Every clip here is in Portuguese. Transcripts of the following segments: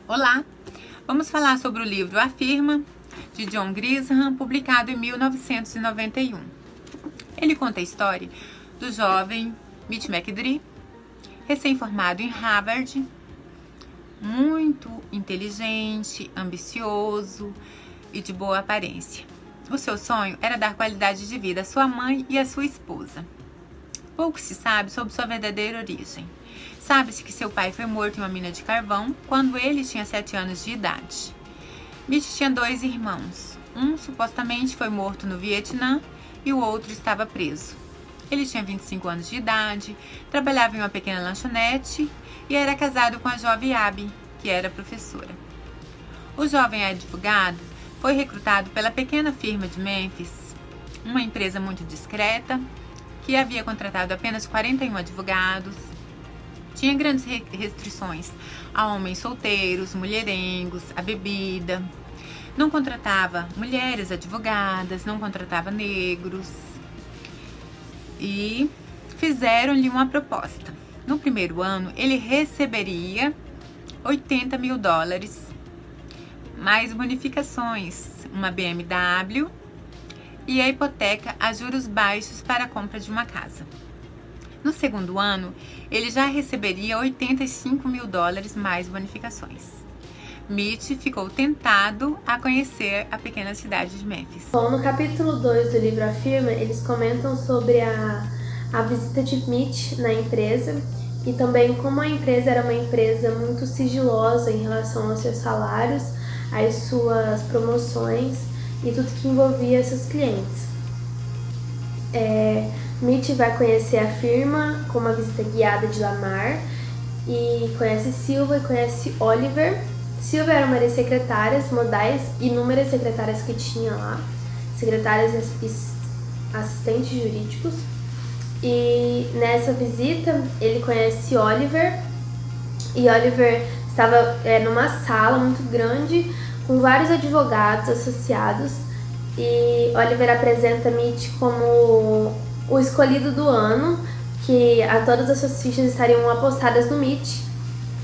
Olá! Vamos falar sobre o livro A Firma, de John Grisham, publicado em 1991. Ele conta a história do jovem Mitch McDree, recém-formado em Harvard, muito inteligente, ambicioso e de boa aparência. O seu sonho era dar qualidade de vida à sua mãe e à sua esposa. Pouco se sabe sobre sua verdadeira origem. Sabe-se que seu pai foi morto em uma mina de carvão quando ele tinha 7 anos de idade. Mitch tinha 2 irmãos. Um supostamente foi morto no Vietnã e o outro estava preso. Ele tinha 25 anos de idade, trabalhava em uma pequena lanchonete e era casado com a jovem Abby, que era professora. O jovem advogado foi recrutado pela pequena firma de Memphis, uma empresa muito discreta, que havia contratado apenas 41 advogados. Tinha grandes restrições a homens solteiros, mulherengos, a bebida. Não contratava mulheres advogadas, não contratava negros. E fizeram-lhe uma proposta. No primeiro ano, ele receberia $80 mil, mais bonificações, uma BMW e a hipoteca a juros baixos para a compra de uma casa. No segundo ano, ele já receberia $85 mil mais bonificações. Mitch ficou tentado a conhecer a pequena cidade de Memphis. Bom, no capítulo 2 do livro A Firma, eles comentam sobre a visita de Mitch na empresa e também como a empresa era uma empresa muito sigilosa em relação aos seus salários, às suas promoções e tudo que envolvia seus clientes. Mitch vai conhecer a firma com uma visita guiada de Lamar e conhece Silva e conhece Oliver. Silva era uma das secretárias modais, inúmeras secretárias que tinha lá, secretárias e assistentes jurídicos. E nessa visita ele conhece Oliver e Oliver estava numa sala muito grande com vários advogados associados e Oliver apresenta Mitch como o escolhido do ano, que todas as suas fichas estariam apostadas no Mitch.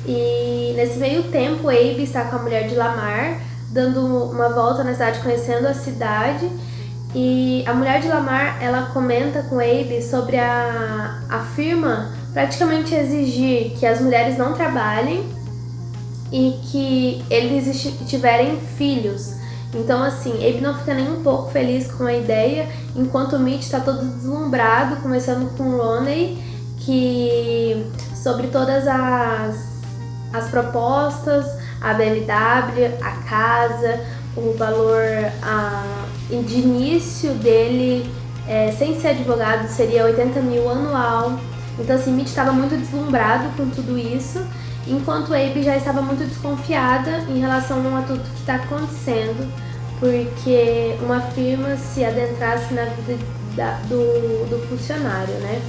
E nesse meio tempo, Abe está com a mulher de Lamar, dando uma volta na cidade, conhecendo a cidade. E a mulher de Lamar, ela comenta com Abe sobre a firma praticamente exigir que as mulheres não trabalhem e que eles tiverem filhos. Então, assim, Abe não fica nem um pouco feliz com a ideia, enquanto o Mitch está todo deslumbrado, conversando com Ronnie, sobre todas as propostas, a BMW, a casa, o valor de início dele, sem ser advogado, seria $80 mil anual. Então, assim, Mitch estava muito deslumbrado com tudo isso, enquanto Abe já estava muito desconfiada em relação a tudo que está acontecendo, porque uma firma se adentrasse na vida do funcionário, né?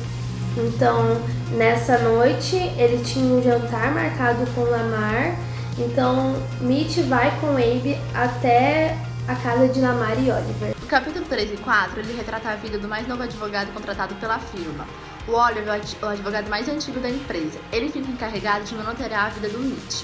Então, nessa noite, ele tinha um jantar marcado com Lamar, então Mitch vai com Abe até a casa de Lamar e Oliver. No capítulo 3 e 4, ele retrata a vida do mais novo advogado contratado pela firma. O Oliver é o advogado mais antigo da empresa. Ele fica encarregado de monitorar a vida do Mitch.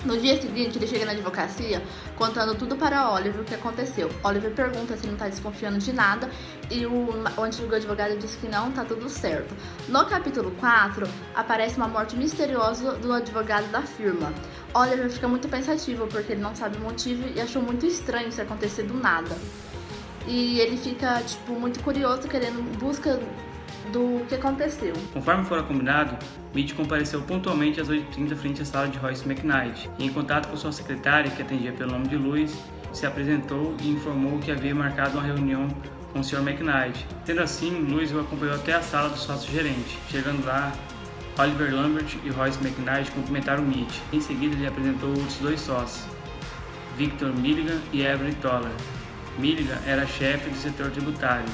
No dia seguinte, ele chega na advocacia contando tudo para Oliver o que aconteceu. Oliver pergunta se ele não está desconfiando de nada e o antigo advogado diz que não, tá tudo certo. No capítulo 4, aparece uma morte misteriosa do advogado da firma. Oliver fica muito pensativo porque ele não sabe o motivo e achou muito estranho isso acontecer do nada. E ele fica, muito curioso, querendo busca do que aconteceu. Conforme fora combinado, Mitch compareceu pontualmente às 8h30 frente à sala de Royce McKnight e, em contato com sua secretária, que atendia pelo nome de Louis, se apresentou e informou que havia marcado uma reunião com o Sr. McKnight. Sendo assim, Louis o acompanhou até a sala do sócio-gerente. Chegando lá, Oliver Lambert e Royce McKnight cumprimentaram Mitch. Em seguida, ele apresentou outros 2 sócios, Victor Milligan e Avery Toller. Milligan era chefe do setor tributário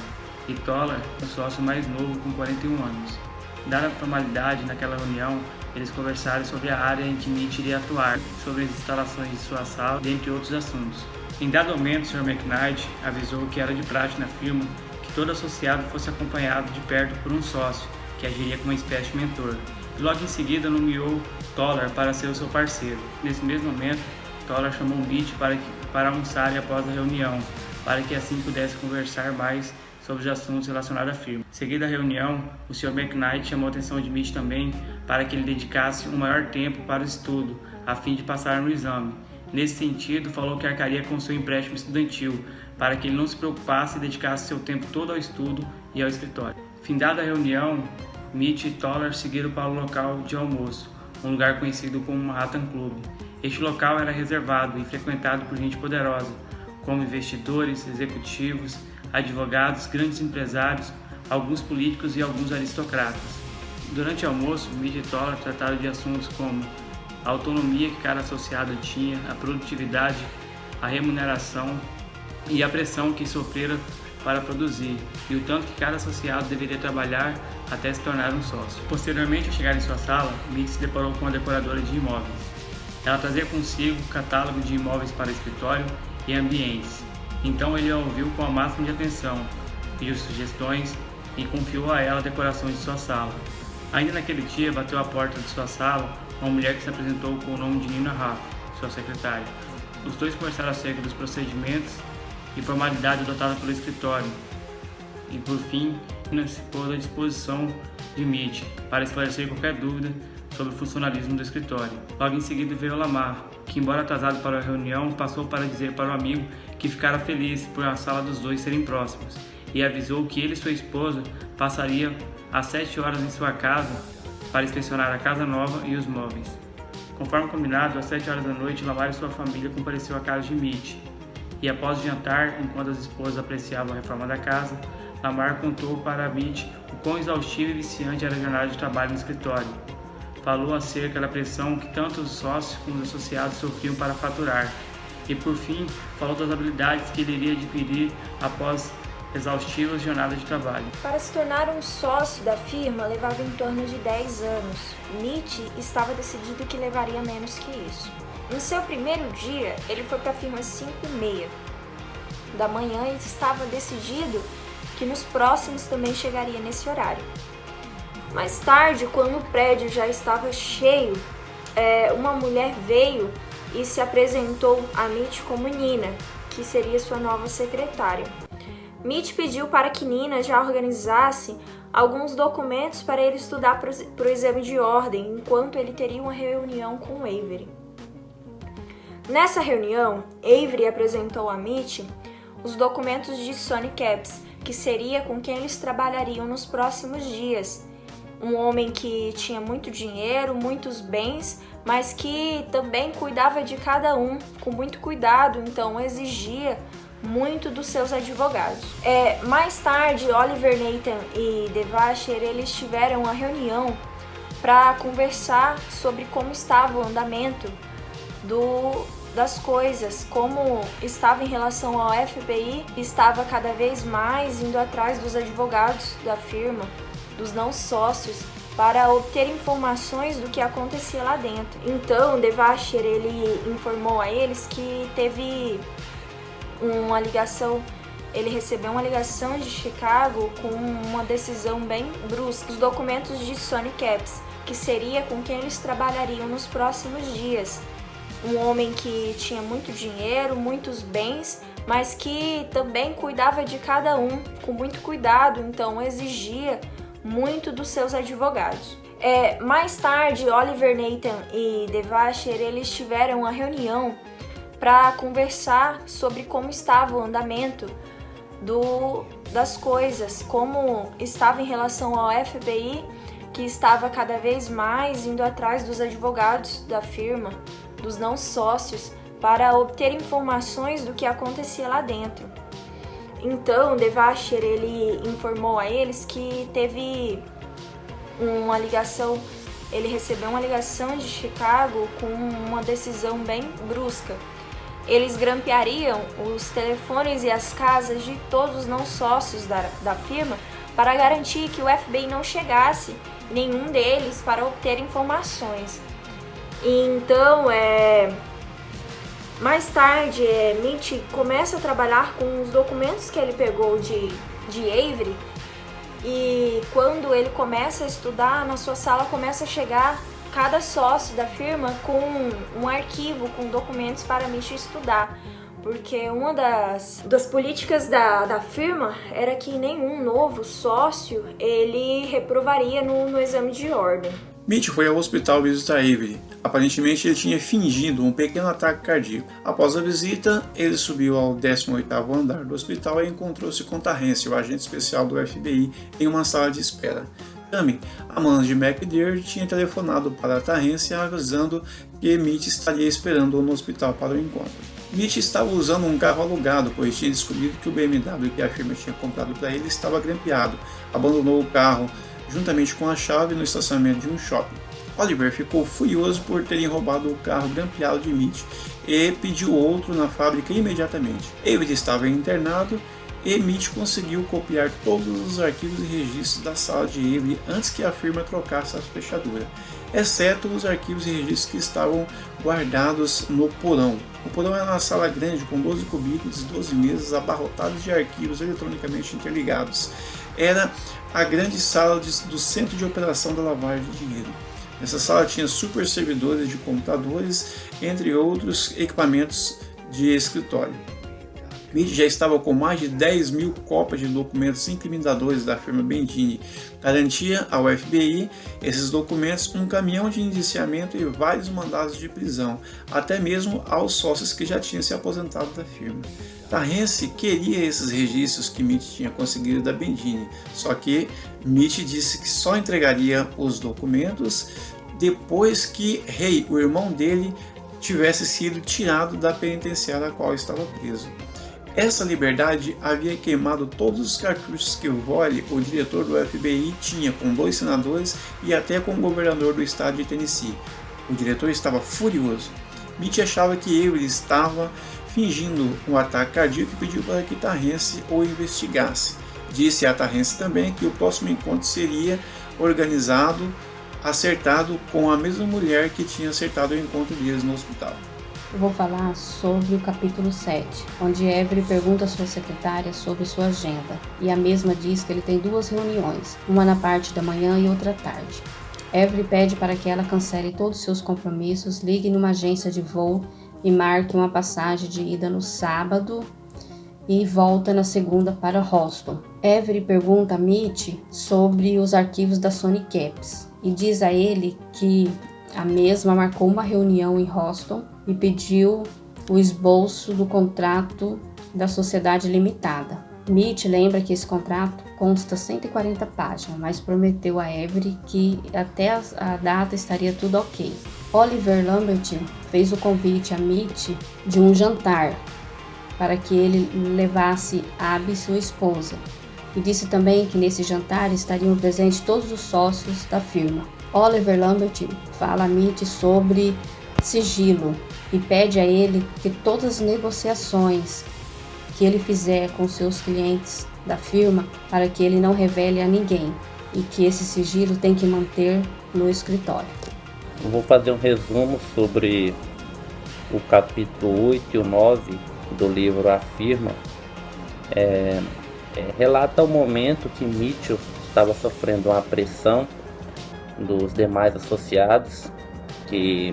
e Toller, o sócio mais novo, com 41 anos. Dada a formalidade, naquela reunião, eles conversaram sobre a área em que Mitch iria atuar, sobre as instalações de sua sala, dentre outros assuntos. Em dado momento, o Sr. McKnight avisou que era de prática na firma que todo associado fosse acompanhado de perto por um sócio, que agiria como uma espécie de mentor. e logo em seguida nomeou Toller para ser o seu parceiro. Nesse mesmo momento, Toller chamou Mitch para almoçar após a reunião, para que assim pudesse conversar mais sobre os assuntos relacionados à firma. Seguida a reunião, o Sr. McKnight chamou a atenção de Mitch também para que ele dedicasse um maior tempo para o estudo, a fim de passar no exame. Nesse sentido, falou que arcaria com seu empréstimo estudantil, para que ele não se preocupasse e dedicasse seu tempo todo ao estudo e ao escritório. Findada a reunião, Mitch e Toller seguiram para o local de almoço, um lugar conhecido como Manhattan Club. Este local era reservado e frequentado por gente poderosa, como investidores, executivos, advogados, grandes empresários, alguns políticos e alguns aristocratas. Durante o almoço, Mitch e Toller trataram de assuntos como a autonomia que cada associado tinha, a produtividade, a remuneração e a pressão que sofrera para produzir, e o tanto que cada associado deveria trabalhar até se tornar um sócio. Posteriormente, ao chegar em sua sala, Mitch se deparou com uma decoradora de imóveis. Ela trazia consigo um catálogo de imóveis para escritório e ambientes. Então ele a ouviu com a máxima de atenção, pediu sugestões e confiou a ela a decoração de sua sala. Ainda naquele dia, bateu à porta de sua sala uma mulher que se apresentou com o nome de Nina Raff, sua secretária. Os dois conversaram acerca dos procedimentos e formalidades adotadas pelo escritório. E por fim, Nina se pôs à disposição de Mitch para esclarecer qualquer dúvida sobre o funcionalismo do escritório. Logo em seguida veio Lamar, que, embora atrasado para a reunião, passou para dizer para o amigo que ficara feliz por a sala dos dois serem próximas, e avisou que ele e sua esposa passariam às 7 horas em sua casa para inspecionar a casa nova e os móveis. Conforme combinado, às 7 horas da noite, Lamar e sua família compareceu à casa de Mitch, e após o jantar, enquanto as esposas apreciavam a reforma da casa, Lamar contou para Mitch o quão exaustiva e viciante era a jornada de trabalho no escritório. Falou acerca da pressão que tanto os sócios como os associados sofriam para faturar, e por fim, falou das habilidades que ele iria adquirir após exaustivas jornadas de trabalho. Para se tornar um sócio da firma levava em torno de 10 anos. Mitch estava decidido que levaria menos que isso. No seu primeiro dia, ele foi para a firma às 5h30 da manhã e estava decidido que nos próximos também chegaria nesse horário. Mais tarde, quando o prédio já estava cheio, uma mulher veio e se apresentou a Mitch como Nina, que seria sua nova secretária. Mitch pediu para que Nina já organizasse alguns documentos para ele estudar para o exame de ordem, enquanto ele teria uma reunião com Avery. Nessa reunião, Avery apresentou a Mitch os documentos de Sonny Capps, que seria com quem eles trabalhariam nos próximos dias. Um homem que tinha muito dinheiro, muitos bens, mas que também cuidava de cada um com muito cuidado, então exigia muito dos seus advogados. Mais tarde, Oliver, Nathan e Devasher, eles tiveram uma reunião para conversar sobre como estava o andamento das coisas, como estava em relação ao FBI, que estava cada vez mais indo atrás dos advogados da firma, dos não sócios, para obter informações do que acontecia lá dentro. Então, Devasher, ele informou a eles que teve uma ligação, ele recebeu uma ligação de Chicago com uma decisão bem brusca. Os documentos de Sonny Capps, que seria com quem eles trabalhariam nos próximos dias. Um homem que tinha muito dinheiro, muitos bens, mas que também cuidava de cada um com muito cuidado, então exigia muito dos seus advogados. Mais tarde, Oliver, Nathan e Devasher, eles tiveram uma reunião para conversar sobre como estava o andamento das coisas, como estava em relação ao FBI, que estava cada vez mais indo atrás dos advogados da firma, dos não sócios, para obter informações do que acontecia lá dentro. Então, Devasher, ele informou a eles que teve uma ligação, ele recebeu uma ligação de Chicago com uma decisão bem brusca. Eles grampeariam os telefones e as casas de todos os não sócios da firma para garantir que o FBI não chegasse em nenhum deles para obter informações. Então, mais tarde, Mitch começa a trabalhar com os documentos que ele pegou de Avery E quando ele começa a estudar, na sua sala começa a chegar cada sócio da firma com um arquivo, com documentos para Mitch estudar. Porque uma das políticas da firma era que nenhum novo sócio ele reprovaria no exame de ordem. Mitch foi ao hospital visitar Avery. Aparentemente ele tinha fingido um pequeno ataque cardíaco. Após a visita, ele subiu ao 18º andar do hospital e encontrou-se com Terrence, o agente especial do FBI, em uma sala de espera. Tammy, a mãe de McDear, tinha telefonado para Terrence avisando que Mitch estaria esperando-o no hospital para o encontro. Mitch estava usando um carro alugado, pois tinha descobrido que o BMW que a firma tinha comprado para ele estava grampeado. Abandonou o carro juntamente com a chave no estacionamento de um shopping. Oliver ficou furioso por terem roubado o carro grampeado de Mitch e pediu outro na fábrica imediatamente. Avery estava internado e Mitch conseguiu copiar todos os arquivos e registros da sala de Avery antes que a firma trocasse a fechadura, exceto os arquivos e registros que estavam guardados no porão. O porão era uma sala grande com 12 cubículos e 12 mesas abarrotadas de arquivos eletronicamente interligados. Era a grande sala do centro de operação da lavagem de dinheiro. Nessa sala tinha super servidores de computadores, entre outros equipamentos de escritório. Mitch já estava com mais de 10.000 cópias de documentos incriminadores da firma Bendini. Garantia ao FBI esses documentos, um caminhão de indiciamento e vários mandados de prisão, até mesmo aos sócios que já tinham se aposentado da firma. Terrence queria esses registros que Mitch tinha conseguido da Bendini, só que Mitch disse que só entregaria os documentos depois que Ray, o irmão dele, tivesse sido tirado da penitenciária a qual estava preso. Essa liberdade havia queimado todos os cartuchos que Volley, o diretor do FBI, tinha com 2 senadores e até com o governador do estado de Tennessee. O diretor estava furioso. Mitch achava que Avery estava fingindo um ataque cardíaco e pediu para que Terrence o investigasse. Disse a Terrence também que o próximo encontro seria acertado com a mesma mulher que tinha acertado o encontro deles no hospital. Eu vou falar sobre o capítulo 7, onde Avery pergunta à sua secretária sobre sua agenda, e a mesma diz que ele tem 2 reuniões, uma na parte da manhã e outra à tarde. Avery pede para que ela cancele todos os seus compromissos, ligue numa agência de voo e marque uma passagem de ida no sábado e volta na segunda para Houston. Avery pergunta a Mitch sobre os arquivos da Sony Caps e diz a ele que a mesma marcou uma reunião em Houston e pediu o esboço do contrato da sociedade limitada. Mitch lembra que esse contrato consta 140 páginas, mas prometeu a Avery que até a data estaria tudo ok. Oliver Lambert fez o convite a Mitch de um jantar para que ele levasse Abby, sua esposa, e disse também que nesse jantar estariam presentes todos os sócios da firma. Oliver Lambert fala a Mitch sobre sigilo e pede a ele que todas as negociações que ele fizer com seus clientes da firma para que ele não revele a ninguém e que esse sigilo tem que manter no escritório. Eu vou fazer um resumo sobre o capítulo 8 e o 9 do livro A Firma. Relata o momento que Mitchell estava sofrendo uma pressão dos demais associados, que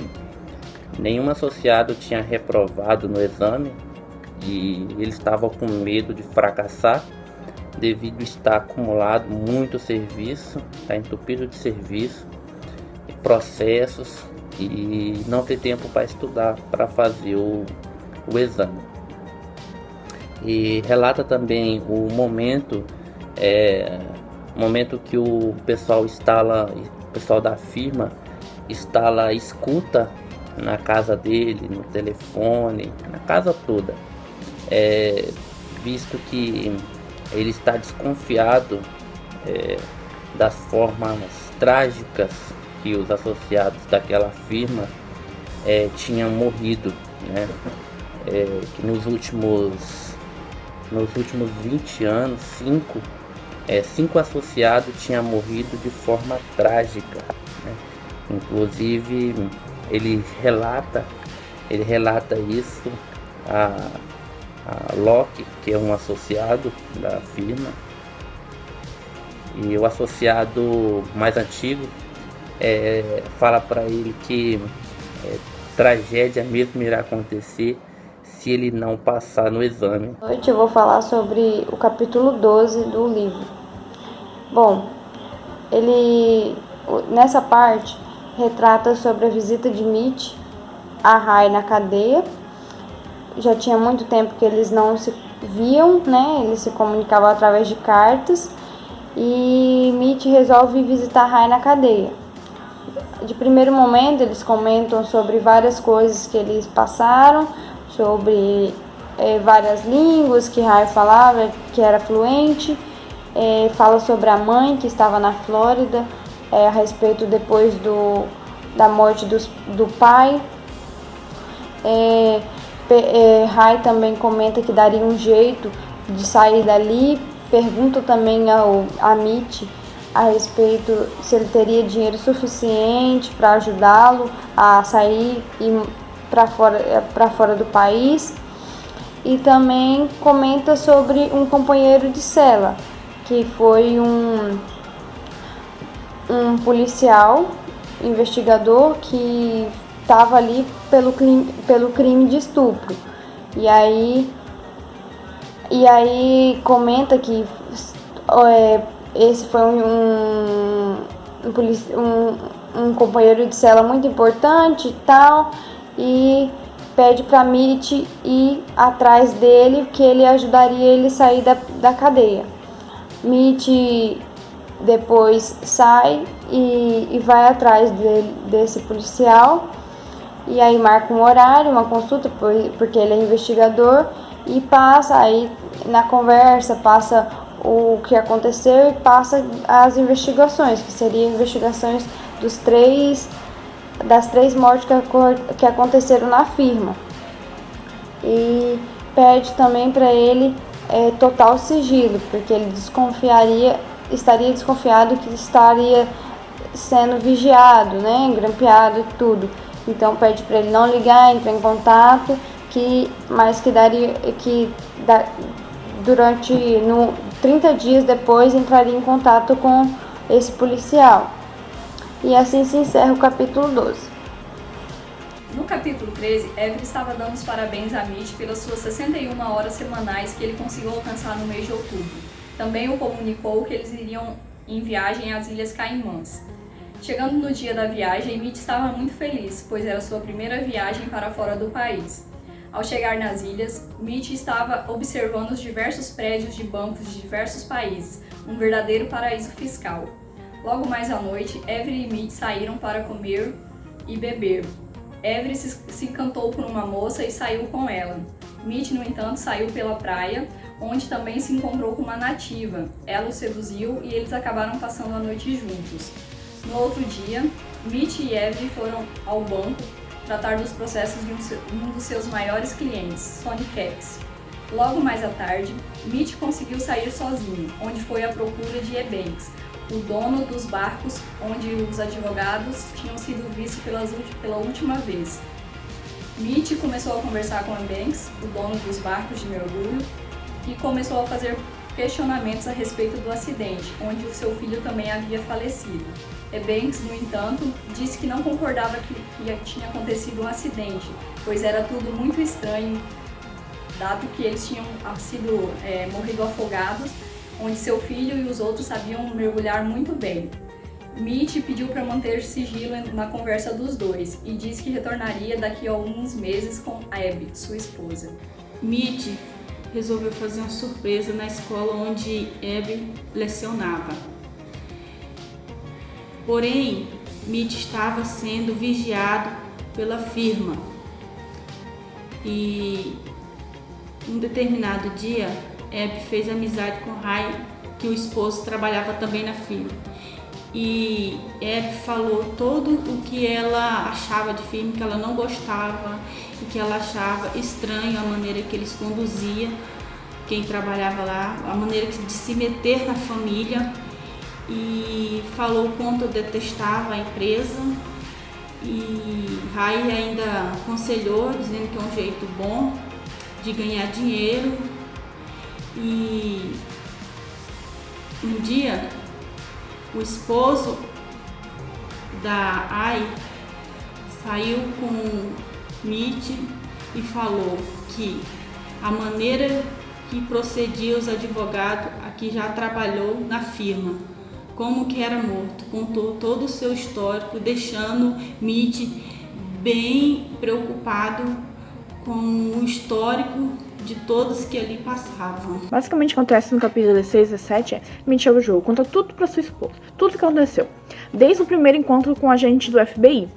nenhum associado tinha reprovado no exame e ele estava com medo de fracassar devido a estar acumulado muito serviço, está entupido de serviço, processos e não ter tempo para estudar, para fazer o exame. E relata também o momento que o pessoal da firma instala escuta na casa dele, no telefone, na casa toda, visto que ele está desconfiado das formas trágicas que os associados daquela firma tinham morrido, né? Que nos últimos 20 anos, 5 associados tinham morrido de forma trágica, né? Inclusive ele relata isso a Locke, que é um associado da firma, E o associado mais antigo fala para ele que tragédia mesmo irá acontecer se ele não passar no exame. Hoje eu vou falar sobre o capítulo 12 do livro. Bom, nessa parte retrata sobre a visita de Mitch a Ray na cadeia. Já tinha muito tempo que eles não se viam, né? Eles se comunicavam através de cartas e Mitch resolve visitar Ray na cadeia. De primeiro momento eles comentam sobre várias coisas que eles passaram, sobre várias línguas que Ray falava, que era fluente, fala sobre a mãe que estava na Flórida, a respeito depois da morte do pai. Ray também comenta que daria um jeito de sair dali, pergunta também a Mitch a respeito se ele teria dinheiro suficiente para ajudá-lo a sair e para fora do país. E também comenta sobre um companheiro de cela, que foi um policial investigador que estava ali pelo crime de estupro. E aí comenta que esse foi um companheiro de cela muito importante e tal, e pede para Mitch ir atrás dele, que ele ajudaria ele a sair da cadeia. Mitch depois sai e vai atrás desse policial, e aí marca um horário, uma consulta, porque ele é investigador, e passa aí na conversa, passa o que aconteceu e passa as investigações, que seriam investigações das três mortes que aconteceram na firma. E pede também para ele total sigilo, porque ele estaria desconfiado que estaria sendo vigiado, né, grampeado e tudo. Então pede para ele não ligar, entrar em contato, mas que durante 30 dias depois entraria em contato com esse policial. E assim se encerra o capítulo 12. No capítulo 13, Avery estava dando os parabéns a Mitch pelas suas 61 horas semanais que ele conseguiu alcançar no mês de outubro. Também o comunicou que eles iriam em viagem às Ilhas Caimãs. Chegando no dia da viagem, Mitch estava muito feliz, pois era sua primeira viagem para fora do país. Ao chegar nas ilhas, Mitch estava observando os diversos prédios de bancos de diversos países, um verdadeiro paraíso fiscal. Logo mais à noite, Avery e Mitch saíram para comer e beber. Avery se encantou por uma moça e saiu com ela. Mitch, no entanto, saiu pela praia, onde também se encontrou com uma nativa. Ela o seduziu e eles acabaram passando a noite juntos. No outro dia, Mitch e Avery foram ao banco tratar dos processos de um dos seus maiores clientes, Sonny Caps. Logo mais à tarde, Mitch conseguiu sair sozinho, onde foi à procura de Ebanks, o dono dos barcos onde os advogados tinham sido vistos pela última vez. Mitch começou a conversar com Ebanks, o dono dos barcos de mergulho, e começou a fazer questionamentos a respeito do acidente, onde o seu filho também havia falecido. Ebanks, no entanto, disse que não concordava que tinha acontecido um acidente, pois era tudo muito estranho, dado que eles tinham morrido afogados, onde seu filho e os outros sabiam mergulhar muito bem. Mitch pediu para manter sigilo na conversa dos dois e disse que retornaria daqui a alguns meses com Abby, sua esposa. Mitch resolveu fazer uma surpresa na escola onde Abby lecionava. Porém, Mitch estava sendo vigiado pela firma e um determinado dia Abby fez amizade com Ray, que o esposo trabalhava também na firma. E Abby falou todo o que ela achava de firma, que ela não gostava e que ela achava estranho a maneira que eles conduziam quem trabalhava lá, a maneira de se meter na família, e falou o quanto detestava a empresa. E Ray ainda aconselhou, dizendo que é um jeito bom de ganhar dinheiro. E um dia o esposo da Ai saiu com Mitch e falou que a maneira que procedia os advogados aqui já trabalhou na firma, como que era morto, contou todo o seu histórico, deixando Mitch bem preocupado com o histórico de todos que ali passavam. Basicamente o que acontece no capítulo 16 e 17 é Mitch chega ao jogo, conta tudo pra sua esposa, tudo que aconteceu, desde o primeiro encontro com o agente do FBI.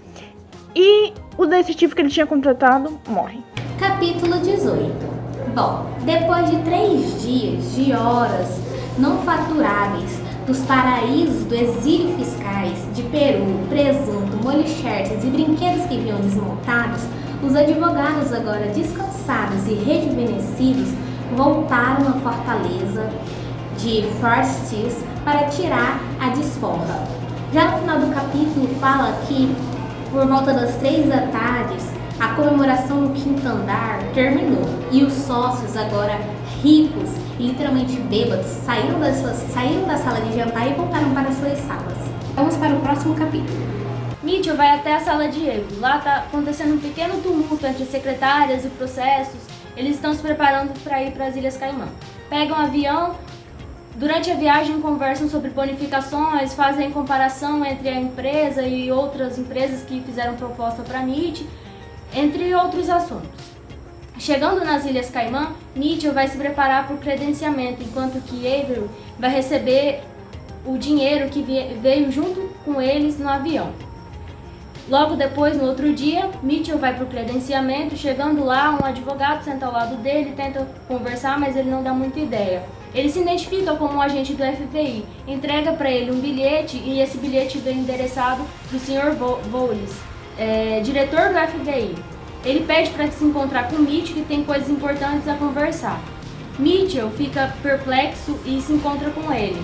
E o detetive que ele tinha contratado morre. Capítulo 18. Bom, depois de 3 dias de horas não faturáveis dos paraísos do exílio fiscais, de peru, presunto, molho Xerxes e brinquedos que vinham desmontados, os advogados, agora descansados e rejuvenescidos, voltaram à fortaleza de Forsyth para tirar a desforra. Já no final do capítulo fala que, por volta das 3 da tarde, a comemoração no 5º andar terminou e os sócios, agora ricos e literalmente bêbados, saíram da sala de jantar e voltaram para suas salas. Vamos para o próximo capítulo. Mitchell vai até a sala de Avery. Lá está acontecendo um pequeno tumulto entre secretárias e processos. Eles estão se preparando para ir para as Ilhas Caimã. Pegam um avião. Durante a viagem conversam sobre bonificações, fazem comparação entre a empresa e outras empresas que fizeram proposta para Mitch, entre outros assuntos. Chegando nas Ilhas Caimã, Mitchell vai se preparar para o credenciamento, enquanto que Avery vai receber o dinheiro que veio junto com eles no avião. Logo depois, no outro dia, Mitchell vai para o credenciamento. Chegando lá, um advogado senta ao lado dele, tenta conversar, mas ele não dá muita ideia. Ele se identifica como um agente do FBI, entrega para ele um bilhete e esse bilhete vem endereçado para o Sr. Voles, diretor do FBI. Ele pede para se encontrar com Mitch, que tem coisas importantes a conversar. Mitchell fica perplexo e se encontra com ele.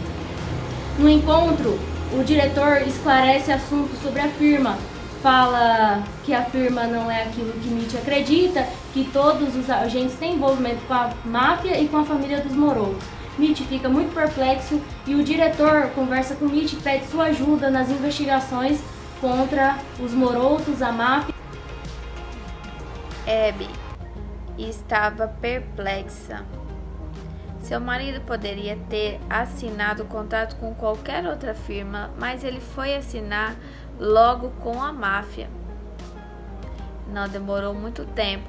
No encontro, o diretor esclarece assuntos sobre a firma, fala que a firma não é aquilo que Mitch acredita, que todos os agentes têm envolvimento com a máfia e com a família dos Moroutos. Mitch fica muito perplexo e o diretor conversa com Mitch e pede sua ajuda nas investigações contra os Moroutos, a máfia. Abby estava perplexa. Seu marido poderia ter assinado o contrato com qualquer outra firma, mas ele foi assinar logo com a máfia. Não demorou muito tempo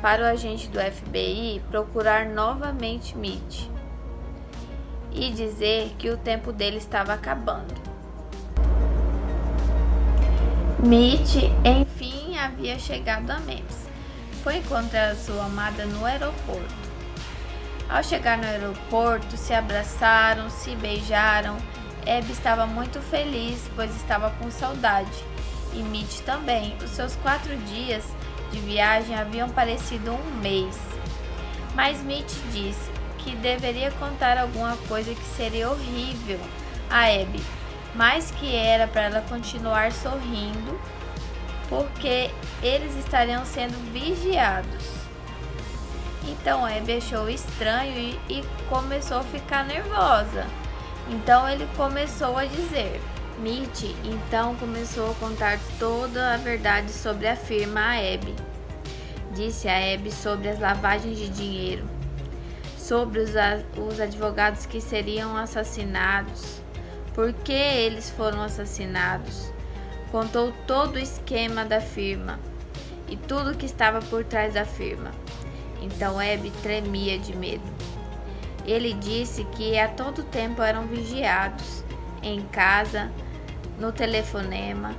para o agente do FBI procurar novamente Mitch e dizer que o tempo dele estava acabando. Mitch, enfim, havia chegado a Memphis. Foi encontrar sua amada no aeroporto. Ao chegar no aeroporto, se abraçaram, se beijaram. Abby estava muito feliz, pois estava com saudade. E Mitch também. Os seus 4 dias de viagem haviam parecido um mês. Mas Mitch disse que deveria contar alguma coisa que seria horrível a Abby, mas que era para ela continuar sorrindo, porque eles estariam sendo vigiados. Então Abby achou estranho e começou a ficar nervosa. Então ele começou a dizer. Mitch então começou a contar toda a verdade sobre a firma a Abby. Disse a Abby sobre as lavagens de dinheiro, sobre os advogados que seriam assassinados, por que eles foram assassinados. Contou todo o esquema da firma e tudo que estava por trás da firma. Então Abby tremia de medo. Ele disse que a todo tempo eram vigiados, em casa, no telefonema,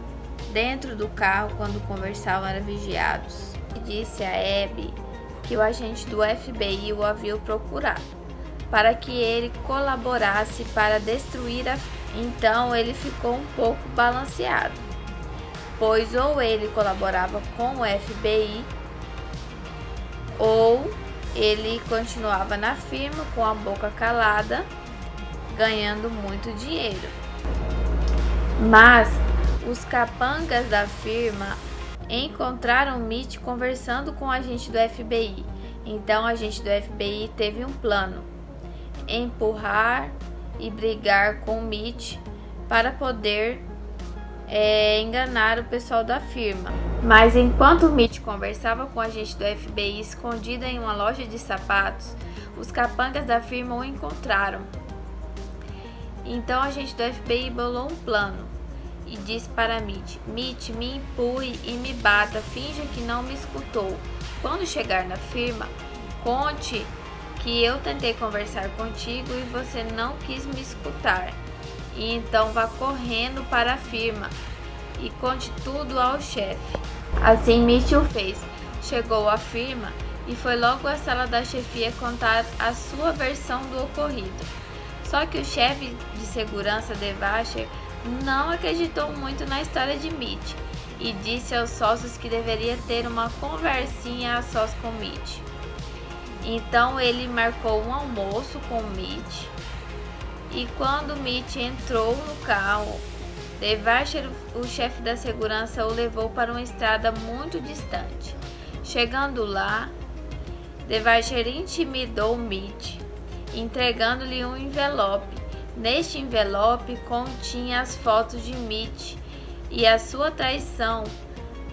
dentro do carro quando conversavam eram vigiados. Disse a Abby que o agente do FBI o havia procurado para que ele colaborasse para destruir a firma. Então ele ficou um pouco balanceado, pois ou ele colaborava com o FBI ou ele continuava na firma com a boca calada, ganhando muito dinheiro. Mas os capangas da firma encontraram Mitch conversando com o agente do FBI. Então o agente do FBI teve um plano: empurrar e brigar com Mitch para poder enganar o pessoal da firma. Mas enquanto o Mitch conversava com o agente do FBI escondido em uma loja de sapatos, os capangas da firma o encontraram. Então o agente do FBI bolou um plano e disse para Mitch: Mitch, me empurre e me bata, finja que não me escutou. Quando chegar na firma, conte que eu tentei conversar contigo e você não quis me escutar. E então vá correndo para a firma e conte tudo ao chefe. Assim Mitch o fez. Chegou à firma e foi logo à sala da chefia contar a sua versão do ocorrido. Só que o chefe de segurança Devasher não acreditou muito na história de Mitch e disse aos sócios que deveria ter uma conversinha a sós com Mitch. Então ele marcou um almoço com Mitch e quando Mitch entrou no carro, Devasher, o chefe da segurança, o levou para uma estrada muito distante. Chegando lá, Devasher intimidou Mitch, entregando-lhe um envelope. Neste envelope continha as fotos de Mitch e a sua traição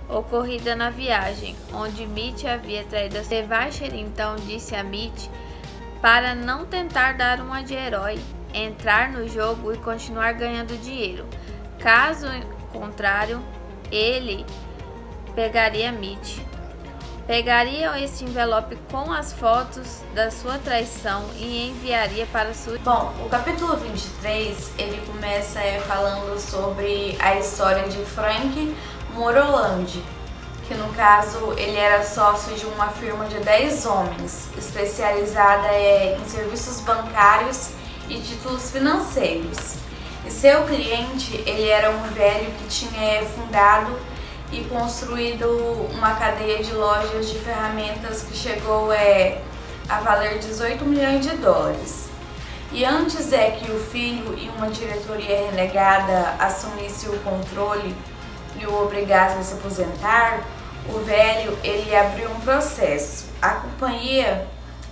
ocorrida na viagem, onde Mitch havia traído. Devasher então disse a Mitch para não tentar dar uma de herói, entrar no jogo e continuar ganhando dinheiro. Caso contrário, ele pegaria Mitch. Pegariam esse envelope com as fotos da sua traição e enviaria para sua... Bom, o capítulo 23, ele começa falando sobre a história de Frank Moroland, que no caso ele era sócio de uma firma de 10 homens, especializada em serviços bancários e títulos financeiros. E seu cliente, ele era um velho que tinha fundado e construído uma cadeia de lojas de ferramentas que chegou a valer 18 milhões de dólares. E antes que o filho e uma diretoria renegada assumissem o controle e o obrigassem a se aposentar, o velho ele abriu um processo. A companhia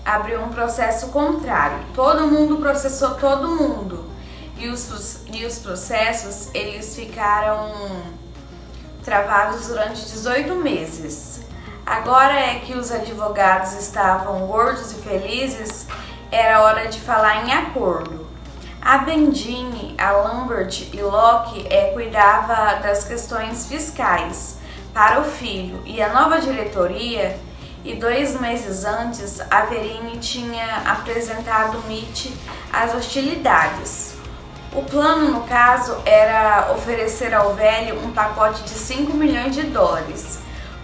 abriu um processo contrário. Todo mundo processou todo mundo. E os processos eles ficaram travados durante 18 meses. Agora que os advogados estavam gordos e felizes, era hora de falar em acordo. A Bendine, a Lambert e Locke cuidava das questões fiscais para o filho e a nova diretoria, e 2 meses antes a Verine tinha apresentado Mitch às hostilidades. O plano, no caso, era oferecer ao velho um pacote de 5 milhões de dólares,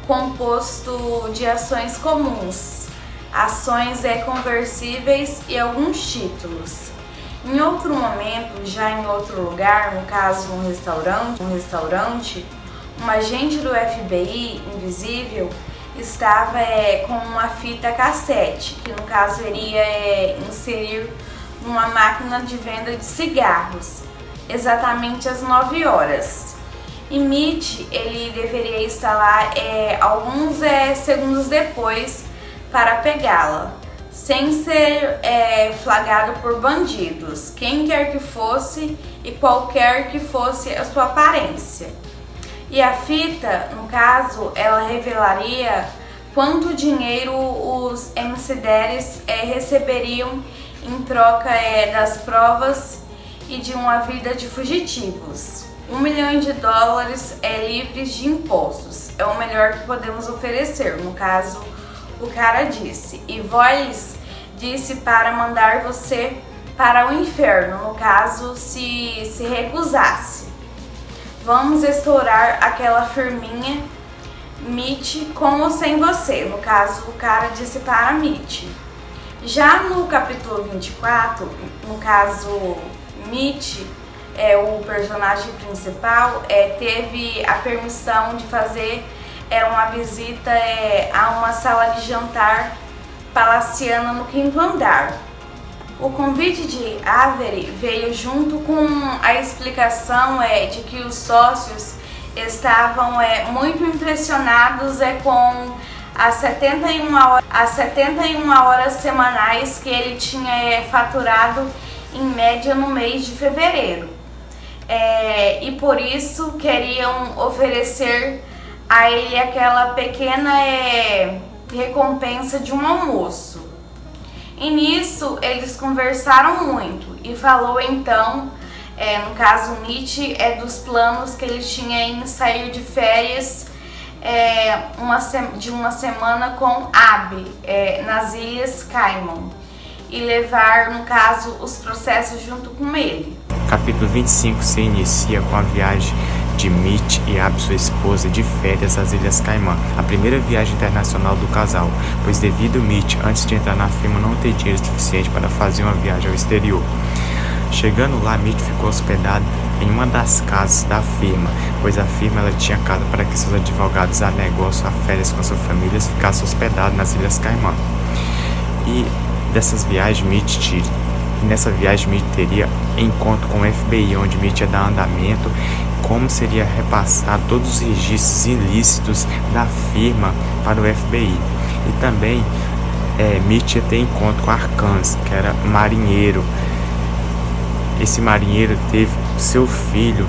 composto de ações comuns, ações conversíveis e alguns títulos. Em outro momento, já em outro lugar, no caso um restaurante, um agente do FBI invisível estava com uma fita cassete, que no caso iria inserir numa máquina de venda de cigarros, exatamente às 9 horas. E Mitch ele deveria estar lá alguns segundos depois para pegá-la, sem ser flagrado por bandidos, quem quer que fosse e qualquer que fosse a sua aparência. E a fita, no caso, ela revelaria quanto dinheiro os MC-10 receberiam em troca das provas e de uma vida de fugitivos. 1 milhão de dólares livres de impostos. É o melhor que podemos oferecer. No caso, o cara disse. E Voiles disse para mandar você para o inferno, no caso, se recusasse. Vamos estourar aquela firminha, Mitch, com ou sem você. No caso, o cara disse para Mitch. Já no capítulo 24, no caso, Mitch, o personagem principal, teve a permissão de fazer uma visita a uma sala de jantar palaciana no 5º andar. O convite de Avery veio junto com a explicação de que os sócios estavam muito impressionados com as 71 horas semanais que ele tinha faturado em média no mês de fevereiro. e por isso queriam oferecer a ele aquela pequena recompensa de um almoço. E nisso eles conversaram muito e falou então, no caso Mitch, dos planos que ele tinha em sair de férias de uma semana com Abby nas Ilhas Cayman e levar, no caso, os processos junto com ele. Capítulo 25 se inicia com a viagem de Mitch e Abby, sua esposa, de férias às Ilhas Caimã, a primeira viagem internacional do casal, pois devido Mitch, antes de entrar na firma, não ter dinheiro suficiente para fazer uma viagem ao exterior. Chegando lá, Mitch ficou hospedado em uma das casas da firma, pois a firma ela tinha casa para que seus advogados a negócio, a férias com suas famílias, ficassem hospedados nas Ilhas Caimã. E nessa viagem Mitch teria encontro com o FBI, onde Mitch ia dar andamento, como seria repassado todos os registros ilícitos da firma para o FBI. E também Mitch ia ter encontro com Arkansas, que era marinheiro. Esse marinheiro teve seu filho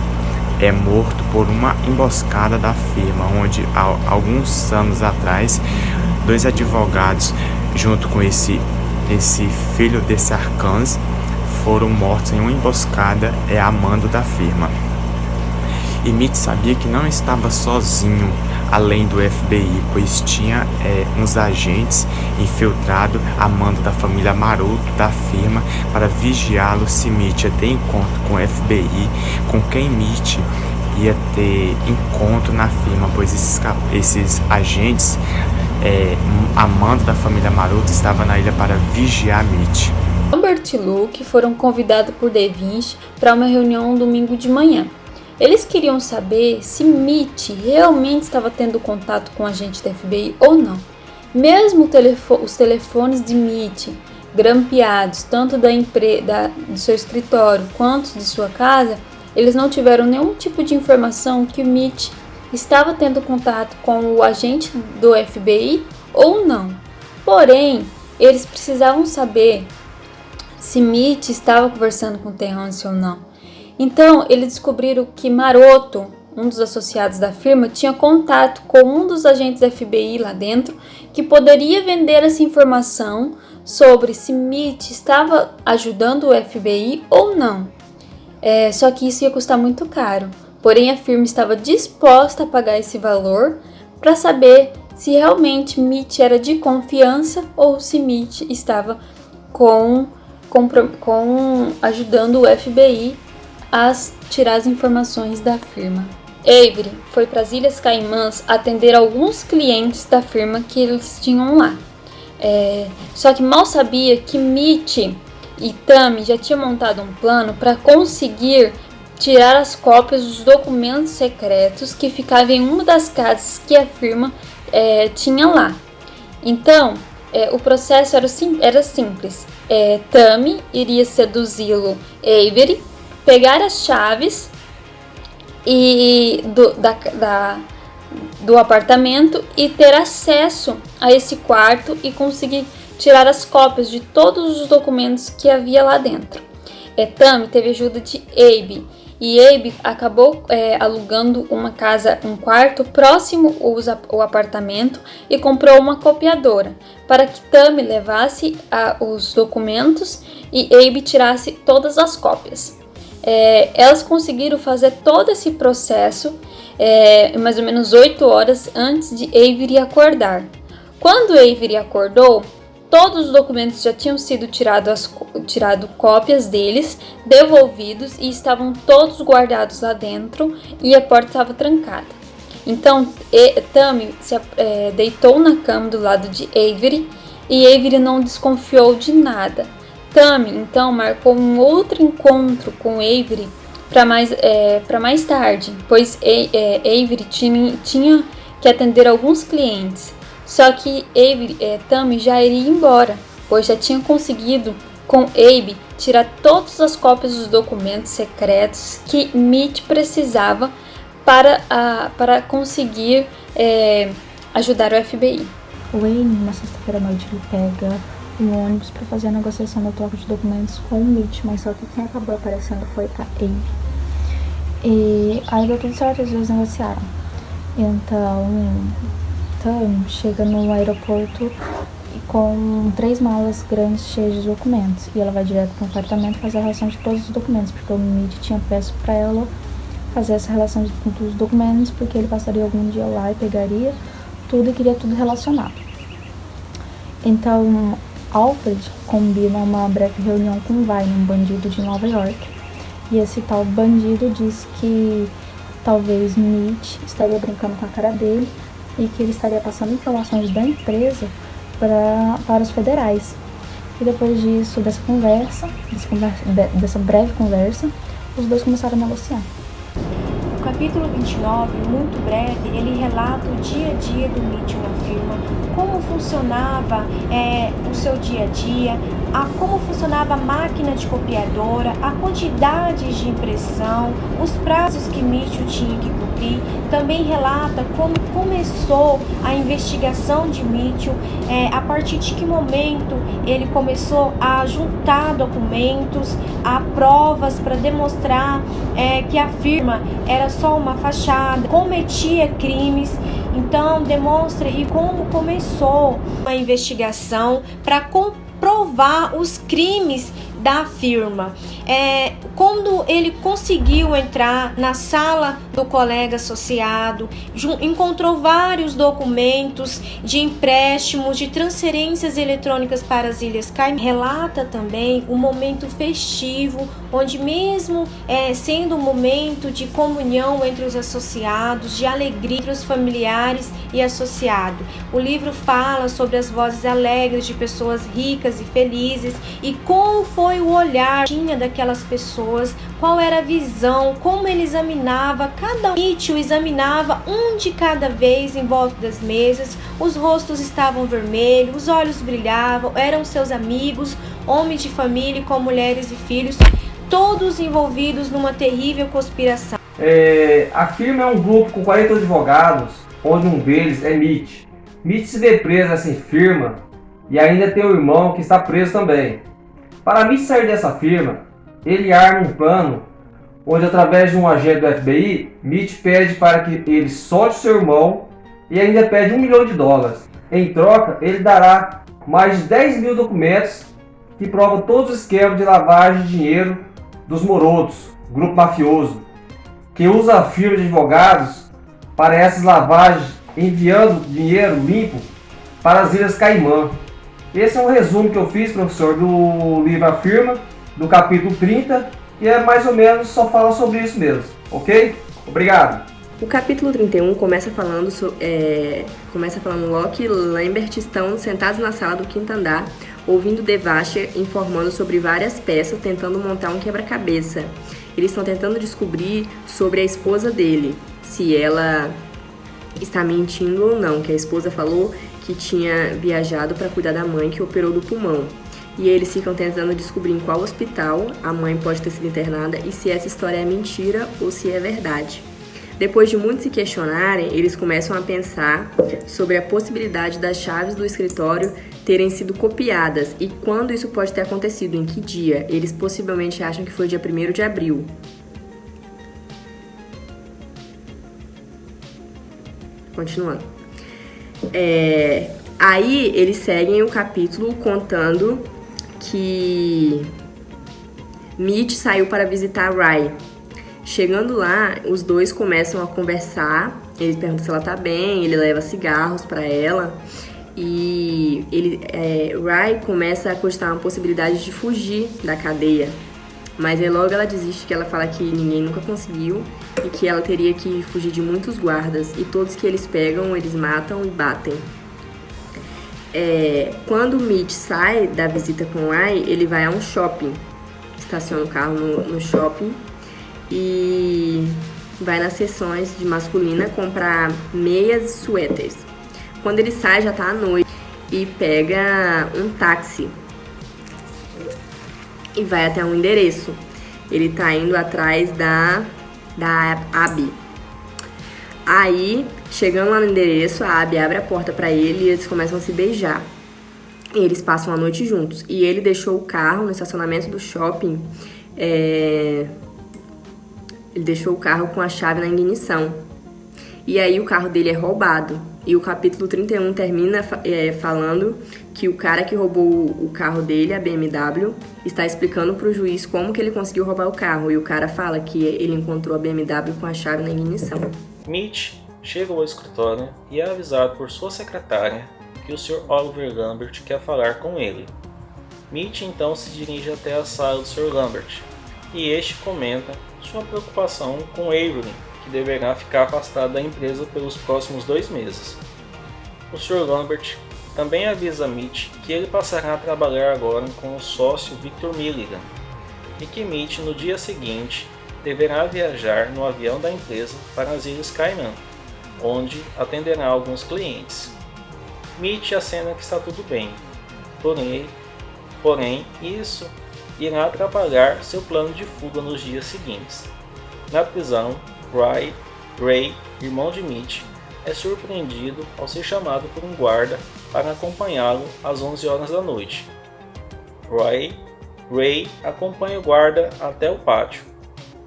morto por uma emboscada da firma, onde há alguns anos atrás 2 advogados, junto com esse filho desse Arkansas, foram mortos em uma emboscada a mando da firma. E Mitch sabia que não estava sozinho além do FBI, pois tinha uns agentes infiltrados a mando da família Maroto da firma para vigiá-lo se Mitch ia ter encontro com o FBI, com quem Mitch ia ter encontro na firma, pois esses agentes a mando da família Maroto estava na ilha para vigiar Mitch. Robert e Luke foram convidados por Da Vinci para uma reunião um domingo de manhã. Eles queriam saber se Mitch realmente estava tendo contato com o agente da FBI ou não. Mesmo os telefones de Mitch grampeados, tanto do seu escritório quanto de sua casa, eles não tiveram nenhum tipo de informação que Mitch estava tendo contato com o agente do FBI ou não. Porém, eles precisavam saber se Mitch estava conversando com Terrence ou não. Então, eles descobriram que Maroto, um dos associados da firma, tinha contato com um dos agentes da FBI lá dentro, que poderia vender essa informação sobre se Mitch estava ajudando o FBI ou não. Só que isso ia custar muito caro. Porém, a firma estava disposta a pagar esse valor para saber se realmente Mitch era de confiança ou se Mitch estava ajudando o FBI a tirar as informações da firma. Avery foi para as Ilhas Caimãs atender alguns clientes da firma que eles tinham lá. Só que mal sabia que Mitch e Tammy já tinham montado um plano para conseguir tirar as cópias dos documentos secretos que ficavam em uma das casas que a firma tinha lá. Então, o processo era simples. Tammy iria seduzi-lo, Avery, pegar as chaves do apartamento e ter acesso a esse quarto e conseguir tirar as cópias de todos os documentos que havia lá dentro. Tammy teve ajuda de Abe, e Abe acabou alugando um quarto próximo ao apartamento e comprou uma copiadora para que Tammy levasse os documentos e Abe tirasse todas as cópias. Elas conseguiram fazer todo esse processo mais ou menos 8 horas antes de Avery acordar. Quando Avery acordou, todos os documentos já tinham sido tirado cópias deles, devolvidos e estavam todos guardados lá dentro e a porta estava trancada. Então, Tammy se deitou na cama do lado de Avery e Avery não desconfiou de nada. Tammy, então, marcou um outro encontro com Avery para mais tarde, pois Avery tinha que atender alguns clientes. Só que Tammy já iria embora, pois já tinha conseguido, com Abe, tirar todas as cópias dos documentos secretos que Mitch precisava para conseguir ajudar o FBI. O Wayne, na sexta-feira à noite, ele pega um ônibus para fazer a negociação da troca de documentos com o Mitch, mas só que quem acabou aparecendo foi a Abe. E aí deu tudo certo, os dois negociaram. Então, Tam chega no aeroporto com 3 malas grandes cheias de documentos. E ela vai direto para um apartamento fazer a relação de todos os documentos, porque o Mitch tinha peço para ela fazer essa relação dos documentos, porque ele passaria algum dia lá e pegaria tudo e queria tudo relacionado. Então, Alfred combina uma breve reunião com Vine, um bandido de Nova York. E esse tal bandido diz que talvez Mitch estaria brincando com a cara dele e que ele estaria passando informações da empresa para os federais. E depois disso, dessa breve conversa, os dois começaram a negociar. O capítulo 29, muito breve, ele relata o dia a dia do Mitch na firma, como funcionava o seu dia a dia, como funcionava a máquina de copiadora, a quantidade de impressão, os prazos que Mitch tinha que cumprir. Também relata como começou a investigação de Mitch, a partir de que momento ele começou a juntar documentos, a provas para demonstrar que a firma era só uma fachada, cometia crimes. Então demonstra e como começou a investigação para comprovar os crimes da firma. Quando ele conseguiu entrar na sala do colega associado, encontrou vários documentos de empréstimos, de transferências eletrônicas para as Ilhas Caimã. Relata também o momento festivo, onde mesmo sendo um momento de comunhão entre os associados, de alegria entre os familiares e associados. O livro fala sobre as vozes alegres de pessoas ricas e felizes e como foi o olhar tinha daquelas pessoas, qual era a visão, como ele examinava cada um. Mitchell examinava um de cada vez em volta das mesas, os rostos estavam vermelhos, os olhos brilhavam, eram seus amigos, homens de família com mulheres e filhos, todos envolvidos numa terrível conspiração. A firma é um grupo com 40 advogados, onde um deles é Mitch. Mitch se vê preso nessa firma e ainda tem um irmão que está preso também. Para Mitch sair dessa firma, ele arma um plano onde, através de um agente do FBI, Mitch pede para que ele solte seu irmão e ainda pede $1 milhão. Em troca, ele dará mais de 10 mil documentos que provam todos os esquemas de lavagem de dinheiro dos Morotos, grupo mafioso, que usa a firma de advogados para essas lavagens, enviando dinheiro limpo para as Ilhas Caimã. Esse é um resumo que eu fiz, professor, do livro A Firma, do capítulo 30, que mais ou menos só fala sobre isso mesmo, ok? Obrigado! O capítulo 31 começa falando Locke e Lambert estão sentados na sala do 5º andar, ouvindo Devasher informando sobre várias peças, tentando montar um quebra-cabeça. Eles estão tentando descobrir sobre a esposa dele, se ela está mentindo ou não, que a esposa falou que tinha viajado para cuidar da mãe que operou do pulmão. E eles ficam tentando descobrir em qual hospital a mãe pode ter sido internada e se essa história é mentira ou se é verdade. Depois de muito se questionarem, eles começam a pensar sobre a possibilidade das chaves do escritório terem sido copiadas e quando isso pode ter acontecido, em que dia. Eles possivelmente acham que foi dia 1º de abril. Continuando. Aí eles seguem o capítulo contando que Mitch saiu para visitar Rye. Chegando lá, os dois começam a conversar. Ele pergunta se ela tá bem, ele leva cigarros para ela e Rye começa a cogitar uma possibilidade de fugir da cadeia. Mas aí logo ela desiste, que ela fala que ninguém nunca conseguiu e que ela teria que fugir de muitos guardas e todos que eles pegam, eles matam e batem. Quando o Mitch sai da visita com o Rye, ele vai a um shopping, estaciona o carro no shopping e vai nas seções de masculina comprar meias e suéteres. Quando ele sai, já tá à noite e pega um táxi e vai até um endereço. Ele tá indo atrás da Abby. Aí, chegando lá no endereço, a Abby abre a porta pra ele e eles começam a se beijar. E eles passam a noite juntos. E ele deixou o carro no estacionamento do shopping Ele deixou o carro com a chave na ignição. E aí o carro dele é roubado. E o capítulo 31 termina falando que o cara que roubou o carro dele, a BMW, está explicando para o juiz como que ele conseguiu roubar o carro. E o cara fala que ele encontrou a BMW com a chave na ignição. Mitch chega ao escritório e é avisado por sua secretária que o Sr. Oliver Lambert quer falar com ele. Mitch então se dirige até a sala do Sr. Lambert e este comenta sua preocupação com Avery, que deverá ficar afastado da empresa pelos próximos 2 meses. O Sr. Lambert também avisa Mitch que ele passará a trabalhar agora com o sócio Victor Milligan e que Mitch no dia seguinte deverá viajar no avião da empresa para as Ilhas Caimã, onde atenderá alguns clientes. Mitch acena que está tudo bem, porém isso irá atrapalhar seu plano de fuga nos dias seguintes. Na prisão, Ray, irmão de Mitch, é surpreendido ao ser chamado por um guarda para acompanhá-lo às 11 horas da noite. Ray acompanha o guarda até o pátio.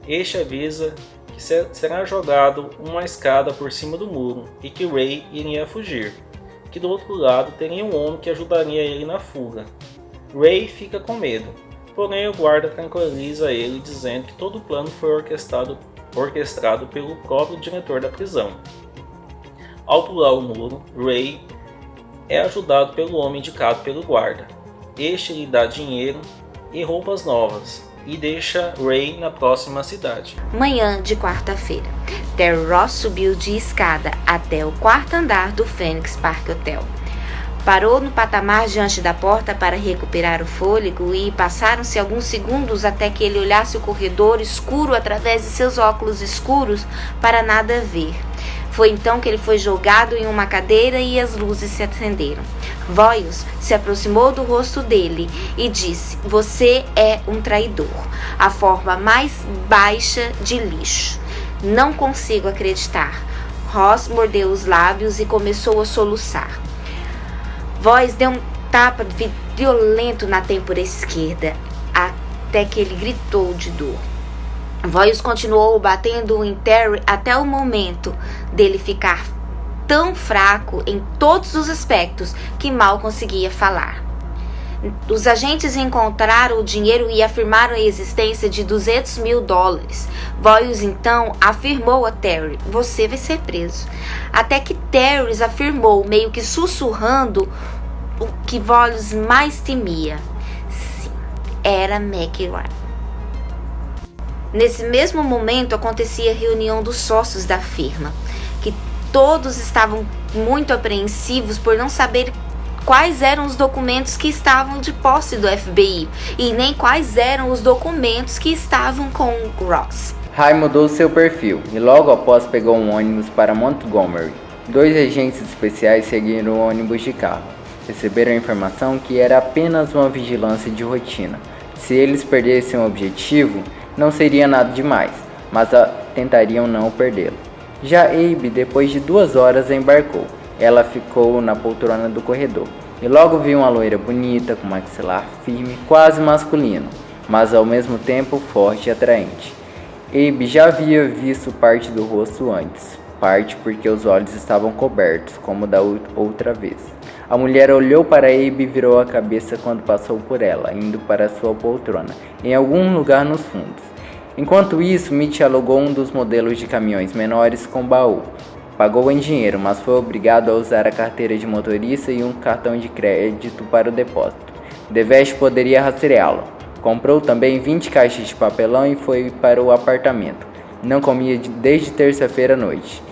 Este avisa que será jogado uma escada por cima do muro e que Ray iria fugir, que do outro lado teria um homem que ajudaria ele na fuga. Ray fica com medo, porém o guarda tranquiliza ele dizendo que todo o plano foi orquestrado pelo próprio diretor da prisão. Ao pular o muro, Ray é ajudado pelo homem indicado pelo guarda. Este lhe dá dinheiro e roupas novas e deixa Ray na próxima cidade. Manhã de quarta-feira, Terry Ross subiu de escada até o 4º andar do Phoenix Park Hotel. Parou no patamar diante da porta para recuperar o fôlego e passaram-se alguns segundos até que ele olhasse o corredor escuro através de seus óculos escuros para nada ver. Foi então que ele foi jogado em uma cadeira e as luzes se acenderam. Voyles se aproximou do rosto dele e disse: "Você é um traidor, a forma mais baixa de lixo. Não consigo acreditar." Ross mordeu os lábios e começou a soluçar. Voyles deu um tapa violento na têmpora esquerda, até que ele gritou de dor. Voyles continuou batendo em Terry até o momento dele ficar tão fraco em todos os aspectos que mal conseguia falar. Os agentes encontraram o dinheiro e afirmaram a existência de $200 mil. Voyles então afirmou a Terry: "Você vai ser preso." Até que Terry afirmou, meio que sussurrando, o que Voyles mais temia. Sim, era McRae. Nesse mesmo momento acontecia a reunião dos sócios da firma, que todos estavam muito apreensivos por não saber quais eram os documentos que estavam de posse do FBI e nem quais eram os documentos que estavam com Ross. Ray mudou seu perfil e logo após pegou um ônibus para Montgomery. 2 agentes especiais seguiram o ônibus de carro. Receberam a informação que era apenas uma vigilância de rotina. Se eles perdessem o objetivo, não seria nada demais, mas tentariam não perdê-lo. Já Abe, depois de 2 horas, embarcou. Ela ficou na poltrona do corredor e logo viu uma loira bonita, com maxilar firme, quase masculino, mas ao mesmo tempo forte e atraente. Abe já havia visto parte do rosto antes, parte porque os olhos estavam cobertos, como da outra vez. A mulher olhou para Abe e virou a cabeça quando passou por ela, indo para sua poltrona, em algum lugar nos fundos. Enquanto isso, Mitch alugou um dos modelos de caminhões menores com baú. Pagou em dinheiro, mas foi obrigado a usar a carteira de motorista e um cartão de crédito para o depósito. Devesh poderia rastreá-lo. Comprou também 20 caixas de papelão e foi para o apartamento. Não comia desde terça-feira à noite,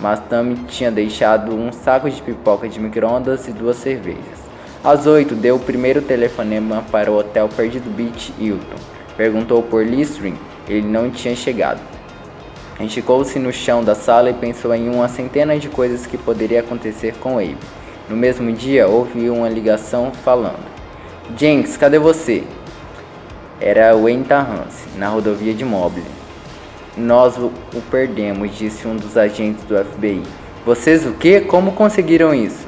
mas Tammy tinha deixado um saco de pipoca de micro-ondas e 2 cervejas. Às 8, deu o primeiro telefonema para o hotel Perdido Beach Hilton. Perguntou por Lee String. Ele não tinha chegado. Esticou-se no chão da sala e pensou em uma centena de coisas que poderia acontecer com Abe. No mesmo dia, ouviu uma ligação falando: "Jenks, cadê você?" Era Wayne Tarrance, na rodovia de Mobile. "Nós o perdemos", disse um dos agentes do FBI. "Vocês o quê? Como conseguiram isso?"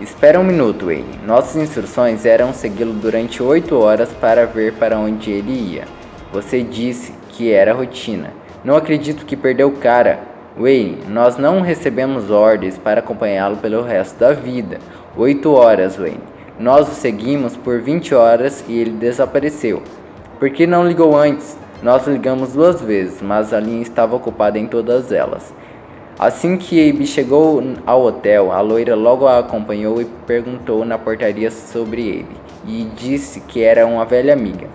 "Espera um minuto, Wayne. Nossas instruções eram segui-lo durante 8 horas para ver para onde ele ia. Você disse que era rotina. Não acredito que perdeu o cara. Wayne, nós não recebemos ordens para acompanhá-lo pelo resto da vida. 8 horas, Wayne. Nós o seguimos por 20 horas e ele desapareceu. Por que não ligou antes? Nós ligamos 2 vezes, mas a linha estava ocupada em todas elas. Assim que Abe chegou ao hotel, a loira logo a acompanhou e perguntou na portaria sobre Abe, e disse que era uma velha amiga.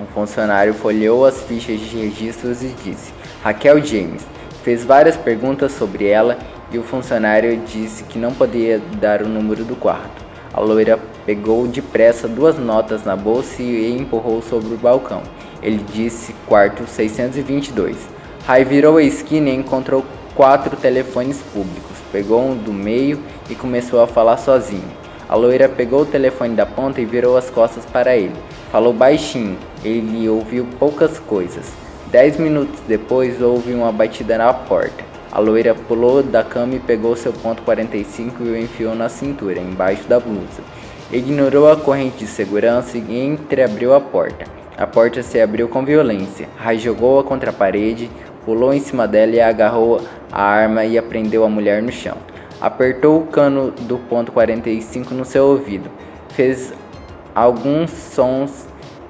O funcionário folheou as fichas de registros e disse: Raquel James. Fez várias perguntas sobre ela e o funcionário disse que não podia dar o número do quarto. A loira pegou depressa 2 notas na bolsa e empurrou sobre o balcão. Ele disse quarto 622. Ray virou a esquina e encontrou 4 telefones públicos. Pegou um do meio e começou a falar sozinho. A loira pegou o telefone da ponta e virou as costas para ele. Falou baixinho. Ele ouviu poucas coisas. 10 minutos depois houve uma batida na porta. A loira pulou da cama e pegou seu .45 e o enfiou na cintura, embaixo da blusa. Ignorou a corrente de segurança e entreabriu a porta. A porta se abriu com violência. Ray jogou-a contra a parede, pulou em cima dela e agarrou a arma e prendeu a mulher no chão. Apertou o cano do .45 no seu ouvido. Fez alguns sons.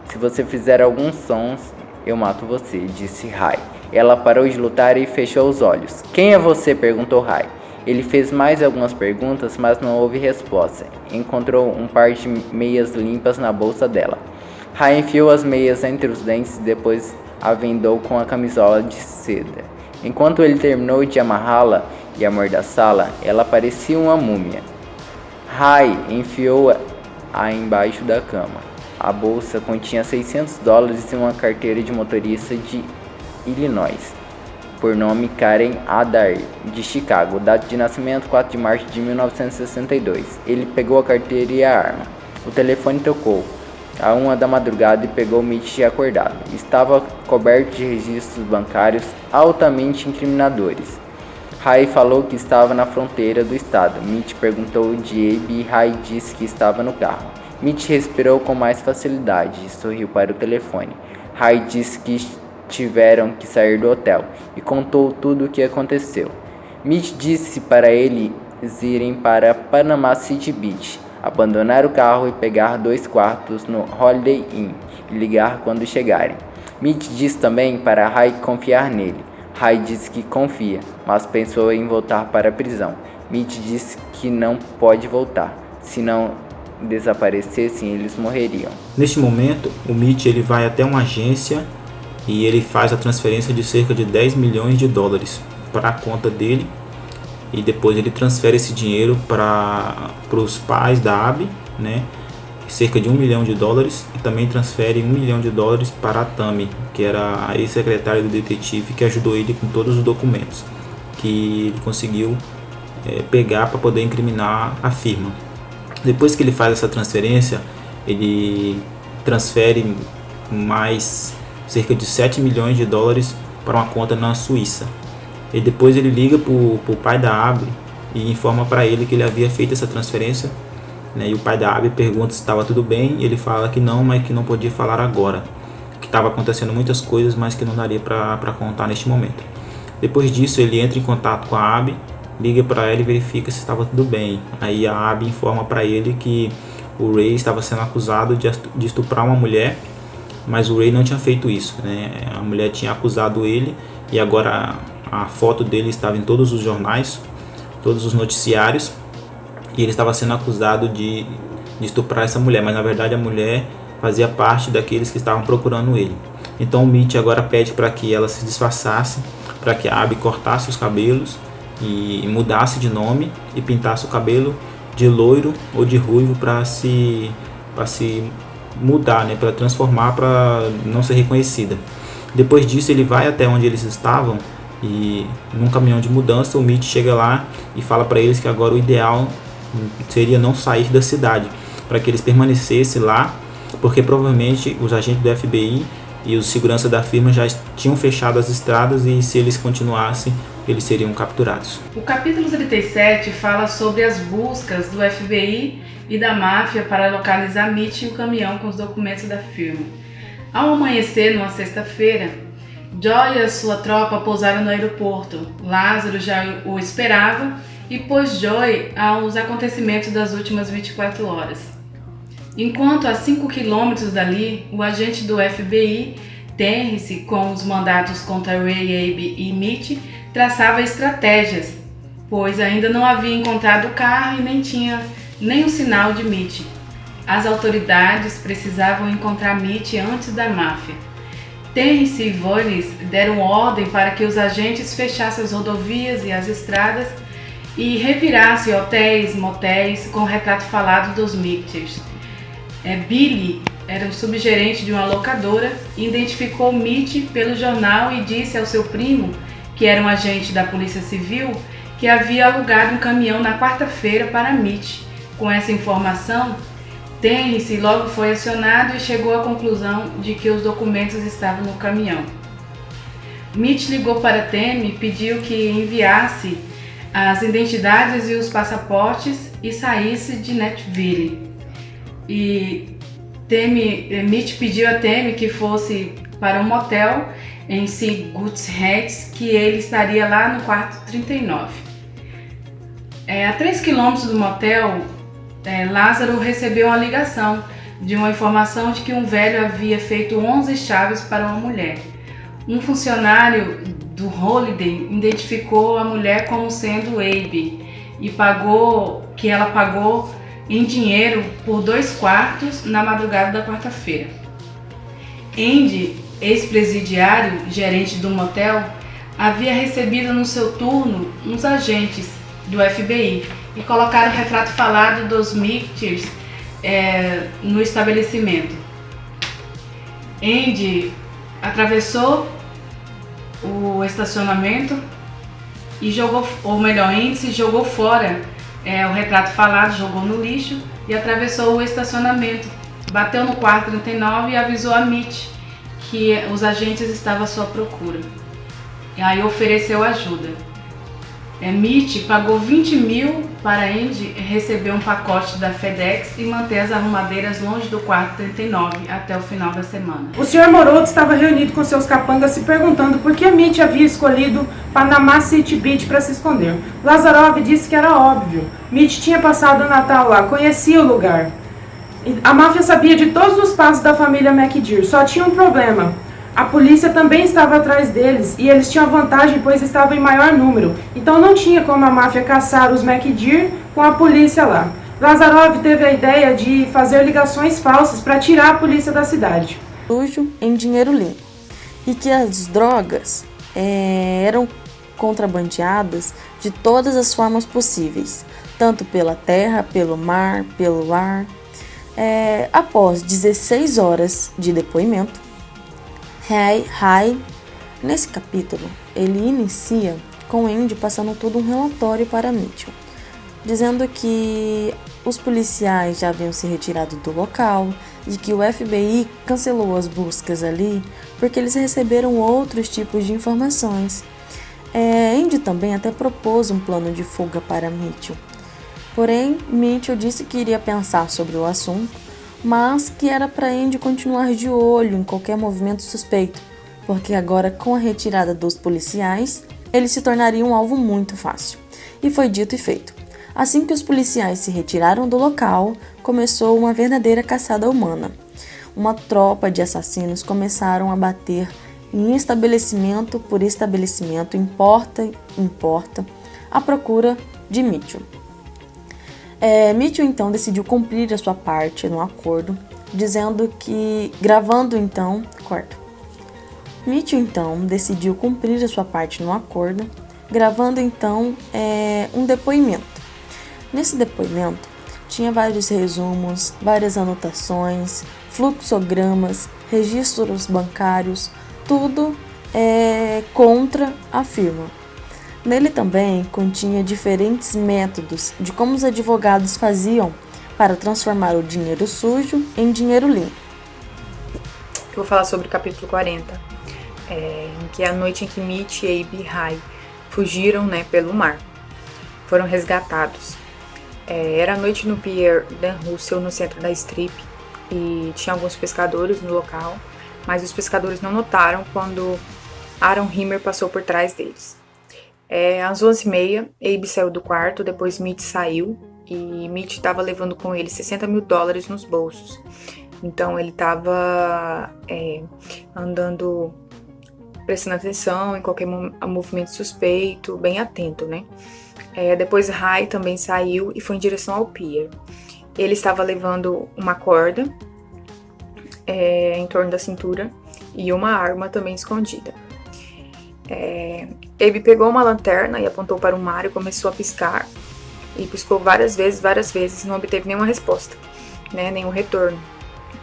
Se você fizer alguns sons, eu mato você, disse Ray. Ela parou de lutar e fechou os olhos. Quem é você? Perguntou Ray. Ele fez mais algumas perguntas, mas não houve resposta. Encontrou um par de meias limpas na bolsa dela. Ray enfiou as meias entre os dentes e depois a vendou com a camisola de seda. Enquanto ele terminou de amarrá-la e amordaçá-la, ela parecia uma múmia. Ray enfiou-a embaixo da cama. A bolsa continha $600 e uma carteira de motorista de Illinois, por nome Karen Adair, de Chicago, data de nascimento 4 de março de 1962. Ele pegou a carteira e a arma. O telefone tocou à 1 da madrugada e pegou Mitch acordado. Estava coberto de registros bancários altamente incriminadores. Ray falou que estava na fronteira do estado. Mitch perguntou de Abe e Ray disse que estava no carro. Mitch respirou com mais facilidade e sorriu para o telefone. Ray disse que tiveram que sair do hotel e contou tudo o que aconteceu. Mitch disse para eles irem para Panama City Beach, abandonar o carro e pegar 2 quartos no Holiday Inn e ligar quando chegarem. Mitch disse também para Ray confiar nele. Ray disse que confia, mas pensou em voltar para a prisão. Mitch disse que não pode voltar, se não desaparecessem eles morreriam. Neste momento, o Mitch ele vai até uma agência e ele faz a transferência de cerca de $10 milhões para a conta dele, e depois ele transfere esse dinheiro para os pais da Abby, né, cerca de $1 milhão, e também transfere $1 milhão para a Tammy, que era a ex-secretária do detetive que ajudou ele com todos os documentos que ele conseguiu pegar para poder incriminar a firma. Depois que ele faz essa transferência, ele transfere mais cerca de $7 milhões para uma conta na Suíça. E depois ele liga para o pai da Abby e informa para ele que ele havia feito essa transferência, né? E o pai da Abby pergunta se estava tudo bem, e ele fala que não, mas que não podia falar agora, que estava acontecendo muitas coisas, mas que não daria para contar neste momento. Depois disso ele entra em contato com a Abby, liga para ela e verifica se estava tudo bem. Aí a Abby informa para ele que o Ray estava sendo acusado de estuprar uma mulher, mas o Ray não tinha feito isso, né? A mulher tinha acusado ele e agora a foto dele estava em todos os jornais, todos os noticiários, e ele estava sendo acusado de estuprar essa mulher, mas na verdade a mulher fazia parte daqueles que estavam procurando ele. Então o Mitch agora pede para que ela se disfarçasse, para que a Abby cortasse os cabelos e mudasse de nome e pintasse o cabelo de loiro ou de ruivo para se mudar, né, para transformar, para não ser reconhecida. Depois disso ele vai até onde eles estavam e num caminhão de mudança o Mitch chega lá e fala para eles que agora o ideal seria não sair da cidade, para que eles permanecessem lá, porque provavelmente os agentes do FBI e os seguranças da firma já tinham fechado as estradas e se eles continuassem eles seriam capturados. O capítulo 37 fala sobre as buscas do FBI e da máfia para localizar Mitch e o caminhão com os documentos da firma. Ao amanhecer, numa sexta-feira, Joy e a sua tropa pousaram no aeroporto. Lázaro já o esperava e pôs Joy aos acontecimentos das últimas 24 horas. Enquanto a 5 quilômetros dali, o agente do FBI, Terrence, com os mandados contra Ray, Abe e Mitch, traçava estratégias, pois ainda não havia encontrado o carro e nem tinha nenhum sinal de Mitch. As autoridades precisavam encontrar Mitch antes da máfia. Terrence e Vollis deram ordem para que os agentes fechassem as rodovias e as estradas e revirassem hotéis, motéis com o retrato falado dos Mitchells. Billy era o subgerente de uma locadora, identificou Mitch pelo jornal e disse ao seu primo, que era um agente da Polícia Civil, que havia alugado um caminhão na quarta-feira para Mitch. Com essa informação, Terrence logo foi acionado e chegou à conclusão de que os documentos estavam no caminhão. Mitch ligou para Temi e pediu que enviasse as identidades e os passaportes e saísse de Nashville. E Mitch pediu a Temi que fosse para um motel em Sigutz, que ele estaria lá no quarto 39. A 3 quilômetros do motel, Lázaro recebeu uma ligação de uma informação de que um velho havia feito 11 chaves para uma mulher. Um funcionário do Holiday identificou a mulher como sendo Abe e que ela pagou em dinheiro por 2 quartos na madrugada da quarta-feira. Andy, ex-presidiário, gerente do motel, havia recebido no seu turno uns agentes do FBI e colocaram o retrato falado dos Mitchells no estabelecimento. Andy atravessou o estacionamento e Andy se jogou fora o retrato falado, jogou no lixo e atravessou o estacionamento. Bateu no quarto 39 e avisou a Mitch que os agentes estavam à sua procura. E aí ofereceu ajuda. Mitch pagou 20 mil para Andy receber um pacote da FedEx e manter as arrumadeiras longe do quarto 39 até o final da semana. O Sr. Moroto estava reunido com seus capangas se perguntando por que Mitch havia escolhido Panama City Beach para se esconder. Lazarov disse que era óbvio. Mitch tinha passado o Natal lá, conhecia o lugar. A máfia sabia de todos os passos da família McDear, só tinha um problema. A polícia também estava atrás deles e eles tinham vantagem pois estavam em maior número. Então não tinha como a máfia caçar os McDear com a polícia lá. Lazarov teve a ideia de fazer ligações falsas para tirar a polícia da cidade. Sujo em dinheiro limpo. E que as drogas eram contrabandeadas de todas as formas possíveis. Tanto pela terra, pelo mar, pelo ar. Após 16 horas de depoimento, Ray, nesse capítulo, ele inicia com Andy passando todo um relatório para Mitchell, dizendo que os policiais já haviam se retirado do local, de que o FBI cancelou as buscas ali porque eles receberam outros tipos de informações. Andy também até propôs um plano de fuga para Mitchell, porém Mitchell disse que iria pensar sobre o assunto, mas que era para Andy continuar de olho em qualquer movimento suspeito, porque agora, com a retirada dos policiais, ele se tornaria um alvo muito fácil. E foi dito e feito. Assim que os policiais se retiraram do local, começou uma verdadeira caçada humana. Uma tropa de assassinos começaram a bater em estabelecimento por estabelecimento, em porta em porta, à procura de Mitchell. Mitchell então decidiu cumprir a sua parte no acordo, Mitchell então decidiu cumprir a sua parte no acordo, gravando então um depoimento. Nesse depoimento tinha vários resumos, várias anotações, fluxogramas, registros bancários, tudo contra a firma. Nele também continha diferentes métodos de como os advogados faziam para transformar o dinheiro sujo em dinheiro limpo. Eu vou falar sobre o capítulo 40, em que é a noite em que Mitch, Abe e Ray fugiram pelo mar. Foram resgatados. Era noite no Pier Dan Russell, no centro da Strip, e tinha alguns pescadores no local, mas os pescadores não notaram quando Aaron Himmer passou por trás deles. Às 11h30, Abe saiu do quarto, depois Mitch saiu e Mitch estava levando com ele $60 mil nos bolsos. Então ele estava andando, prestando atenção em qualquer movimento suspeito, bem atento, né? Depois Rai também saiu e foi em direção ao pier. Ele estava levando uma corda em torno da cintura e uma arma também escondida. Abe pegou uma lanterna e apontou para o mar e começou a piscar. E piscou várias vezes, não obteve nenhuma resposta, né, nenhum retorno.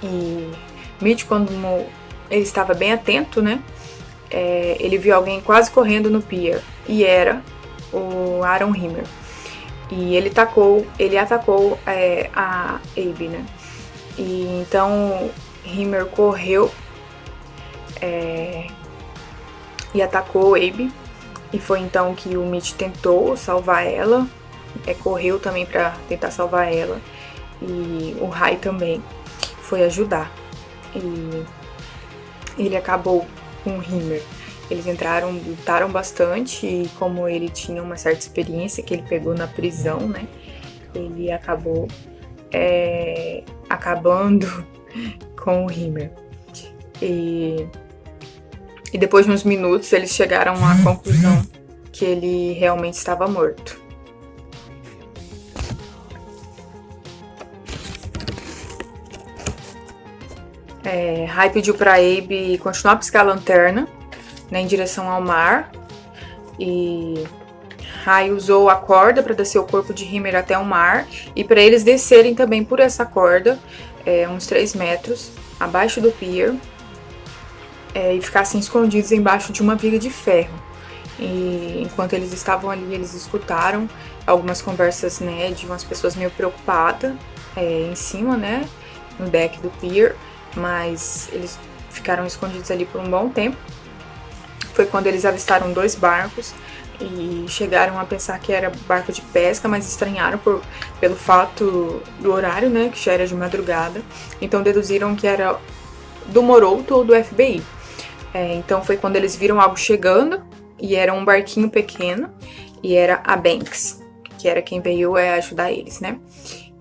E Mitch, quando ele estava bem atento, né, ele viu alguém quase correndo no pier, e era o Aaron Himmer. E ele atacou a Abe, né, e então Himmer correu e atacou Abe, e foi então que o Mitch tentou salvar ela, correu também para tentar salvar ela, e o Rai também foi ajudar, e ele acabou com o Himmer. Eles lutaram bastante, e como ele tinha uma certa experiência que ele pegou na prisão, né, ele acabou acabando com o Himmer. E depois de uns minutos eles chegaram à conclusão que ele realmente estava morto. Rai pediu para Abe continuar a piscar a lanterna, né, em direção ao mar, e Rai usou a corda para descer o corpo de Himmer até o mar, e para eles descerem também por essa corda, uns 3 metros abaixo do pier, e ficassem escondidos embaixo de uma viga de ferro. E enquanto eles estavam ali, eles escutaram algumas conversas, né, de umas pessoas meio preocupadas em cima, né, no deck do pier, mas eles ficaram escondidos ali por um bom tempo. Foi quando eles avistaram 2 barcos e chegaram a pensar que era barco de pesca, mas estranharam pelo fato do horário, né, que já era de madrugada. Então deduziram que era do Morouto ou do FBI. Então foi quando eles viram algo chegando, e era um barquinho pequeno, e era a Banks, que era quem veio ajudar eles, né?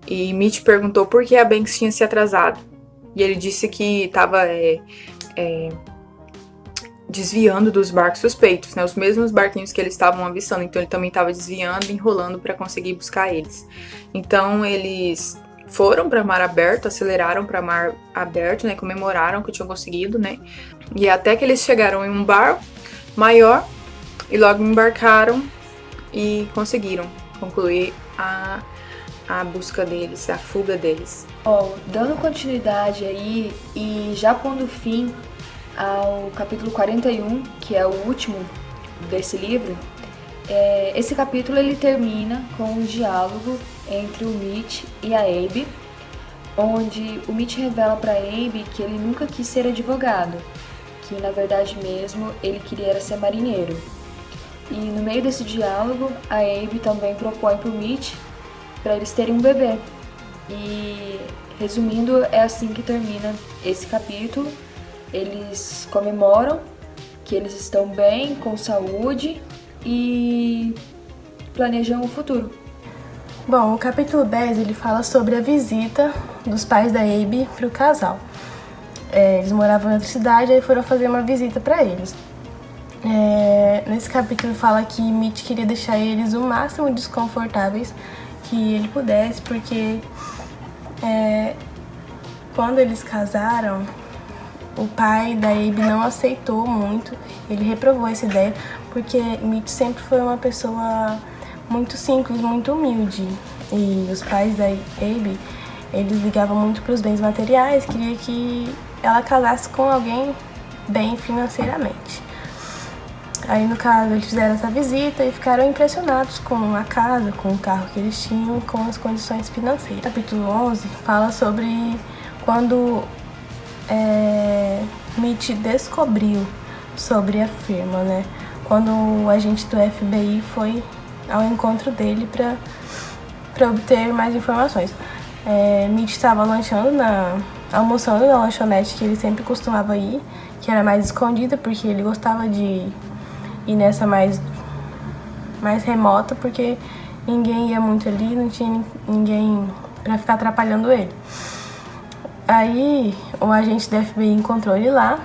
E Mitch perguntou por que a Banks tinha se atrasado. E ele disse que estava desviando dos barcos suspeitos, né? Os mesmos barquinhos que eles estavam avistando. Então ele também estava desviando, enrolando para conseguir buscar eles. Então eles foram para mar aberto, aceleraram para mar aberto, né? Comemoraram que tinham conseguido, né? E até que eles chegaram em um barco maior e logo embarcaram e conseguiram concluir a busca deles, a fuga deles. Dando continuidade aí e já pondo fim ao capítulo 41, que é o último desse livro, esse capítulo ele termina com um diálogo entre o Mitch e a Abe, onde o Mitch revela para Abe que ele nunca quis ser advogado, que na verdade mesmo ele queria ser marinheiro. E no meio desse diálogo, a Abe também propõe para o Mitch para eles terem um bebê. E resumindo, é assim que termina esse capítulo. Eles comemoram que eles estão bem, com saúde e planejam o futuro. Bom, o capítulo 10 ele fala sobre a visita dos pais da Abe para o casal. Eles moravam em outra cidade e foram fazer uma visita para eles. Nesse capítulo fala que Mitch queria deixar eles o máximo desconfortáveis que ele pudesse, porque quando eles casaram, o pai da Abe não aceitou muito, ele reprovou essa ideia, porque Mitch sempre foi uma pessoa muito simples, muito humilde, e os pais da Abe, eles ligavam muito para os bens materiais, queria que ela casasse com alguém bem financeiramente. Aí, no caso, eles fizeram essa visita e ficaram impressionados com a casa, com o carro que eles tinham, com as condições financeiras. O capítulo 11 fala sobre quando Mitch descobriu sobre a firma, né? Quando o agente do FBI foi ao encontro dele para obter mais informações. Mitch estava almoçando na lanchonete que ele sempre costumava ir, que que era mais escondida, porque ele gostava de ir nessa mais remota, porque ninguém ia muito ali, não tinha ninguém pra ficar atrapalhando ele. Aí o agente da FBI encontrou ele lá,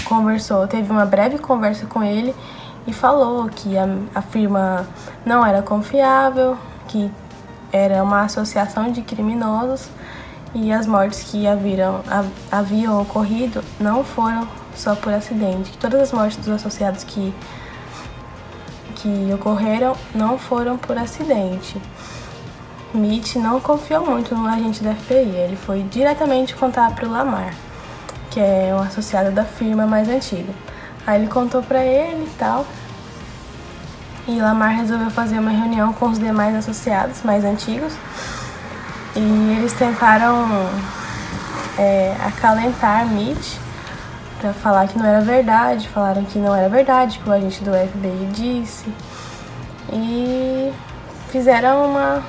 conversou, teve uma breve conversa com ele e falou que a firma não era confiável, que era uma associação de criminosos e as mortes que haviam ocorrido não foram só por acidente, que todas as mortes dos associados que ocorreram não foram por acidente. Mitch não confiou muito no agente da FBI, ele foi diretamente contar para o Lamar, que é um associado da firma mais antiga. Aí ele contou para ele e tal, e Lamar resolveu fazer uma reunião com os demais associados mais antigos, e eles tentaram acalentar Mitch para falar que não era verdade, falaram que não era verdade, que o agente do FBI disse, e fizeram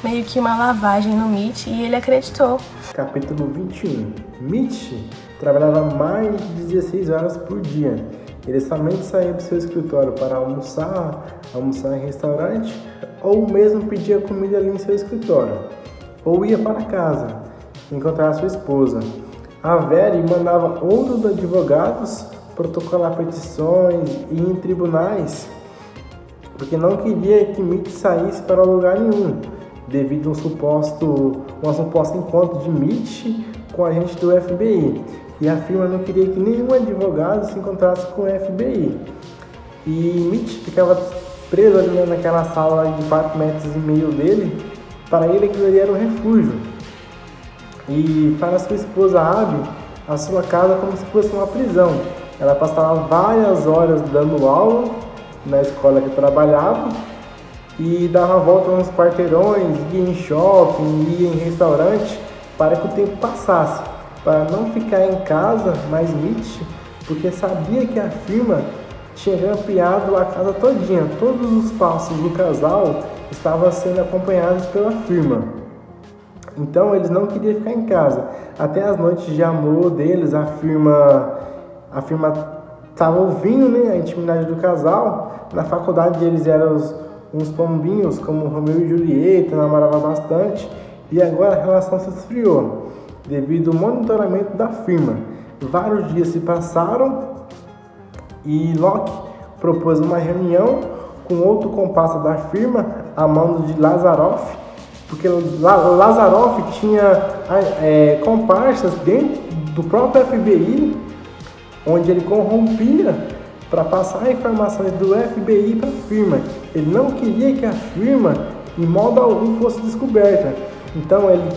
meio que uma lavagem no Mitch e ele acreditou. Capítulo 21. Mitch trabalhava mais de 16 horas por dia. Ele somente saía do seu escritório para almoçar em restaurante, ou mesmo pedia comida ali em seu escritório, ou ia para casa encontrar sua esposa. A Veri mandava outros advogados protocolar petições e ir em tribunais, porque não queria que Mitch saísse para lugar nenhum, devido a um suposto encontro de Mitch com agente do FBI. E a firma não queria que nenhum advogado se encontrasse com o FBI. E Mitch ficava preso ali naquela sala de 4,5 metros dele. Para ele aquilo ali era um refúgio. E para sua esposa Abby, a sua casa como se fosse uma prisão. Ela passava várias horas dando aula na escola que trabalhava e dava volta nos quarteirões, ia em shopping, ia em restaurante para que o tempo passasse, para não ficar em casa mais Mitch, porque sabia que a firma tinha grampeado a casa todinha. Todos os passos do casal estavam sendo acompanhados pela firma. Então eles não queriam ficar em casa. Até as noites de amor deles, a firma estava ouvindo, a intimidade do casal. Na faculdade eles eram uns pombinhos, como Romeu e Julieta, namoravam bastante. E agora a relação se esfriou, devido ao monitoramento da firma. Vários dias se passaram e Locke propôs uma reunião com outro comparsa da firma, a mando de Lazaroff, porque Lazaroff tinha comparsas dentro do próprio FBI, onde ele corrompia para passar informações do FBI para a firma. Ele não queria que a firma, em modo algum, fosse descoberta. Então ele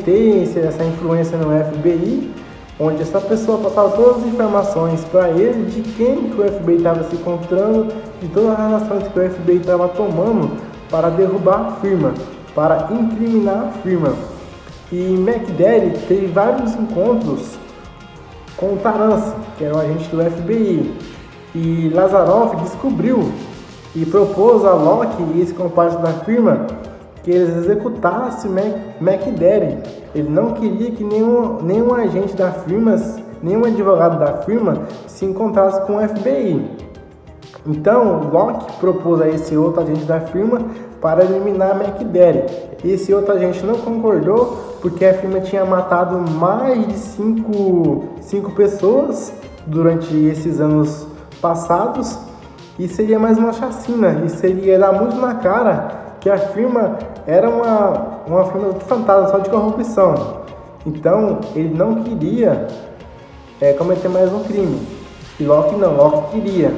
tem essa influência no FBI, onde essa pessoa passava todas as informações para ele de quem que o FBI estava se encontrando, de todas as ações que o FBI estava tomando para derrubar a firma, para incriminar a firma. E McDaddy teve vários encontros com o Tarance, que era o agente do FBI. E Lazaroff descobriu e propôs a Locke e esse comparsa da firma que eles executassem McDaddy. Ele não queria que nenhum agente da firma, nenhum advogado da firma se encontrasse com o FBI. Então, Locke propôs a esse outro agente da firma para eliminar McDaddy. Esse outro agente não concordou porque a firma tinha matado mais de 5 pessoas durante esses anos passados e seria mais uma chacina, e seria dar muito na cara que a firma era uma firma fantasma, só de corrupção. Então ele não queria cometer mais um crime. E Locke não, Locke queria,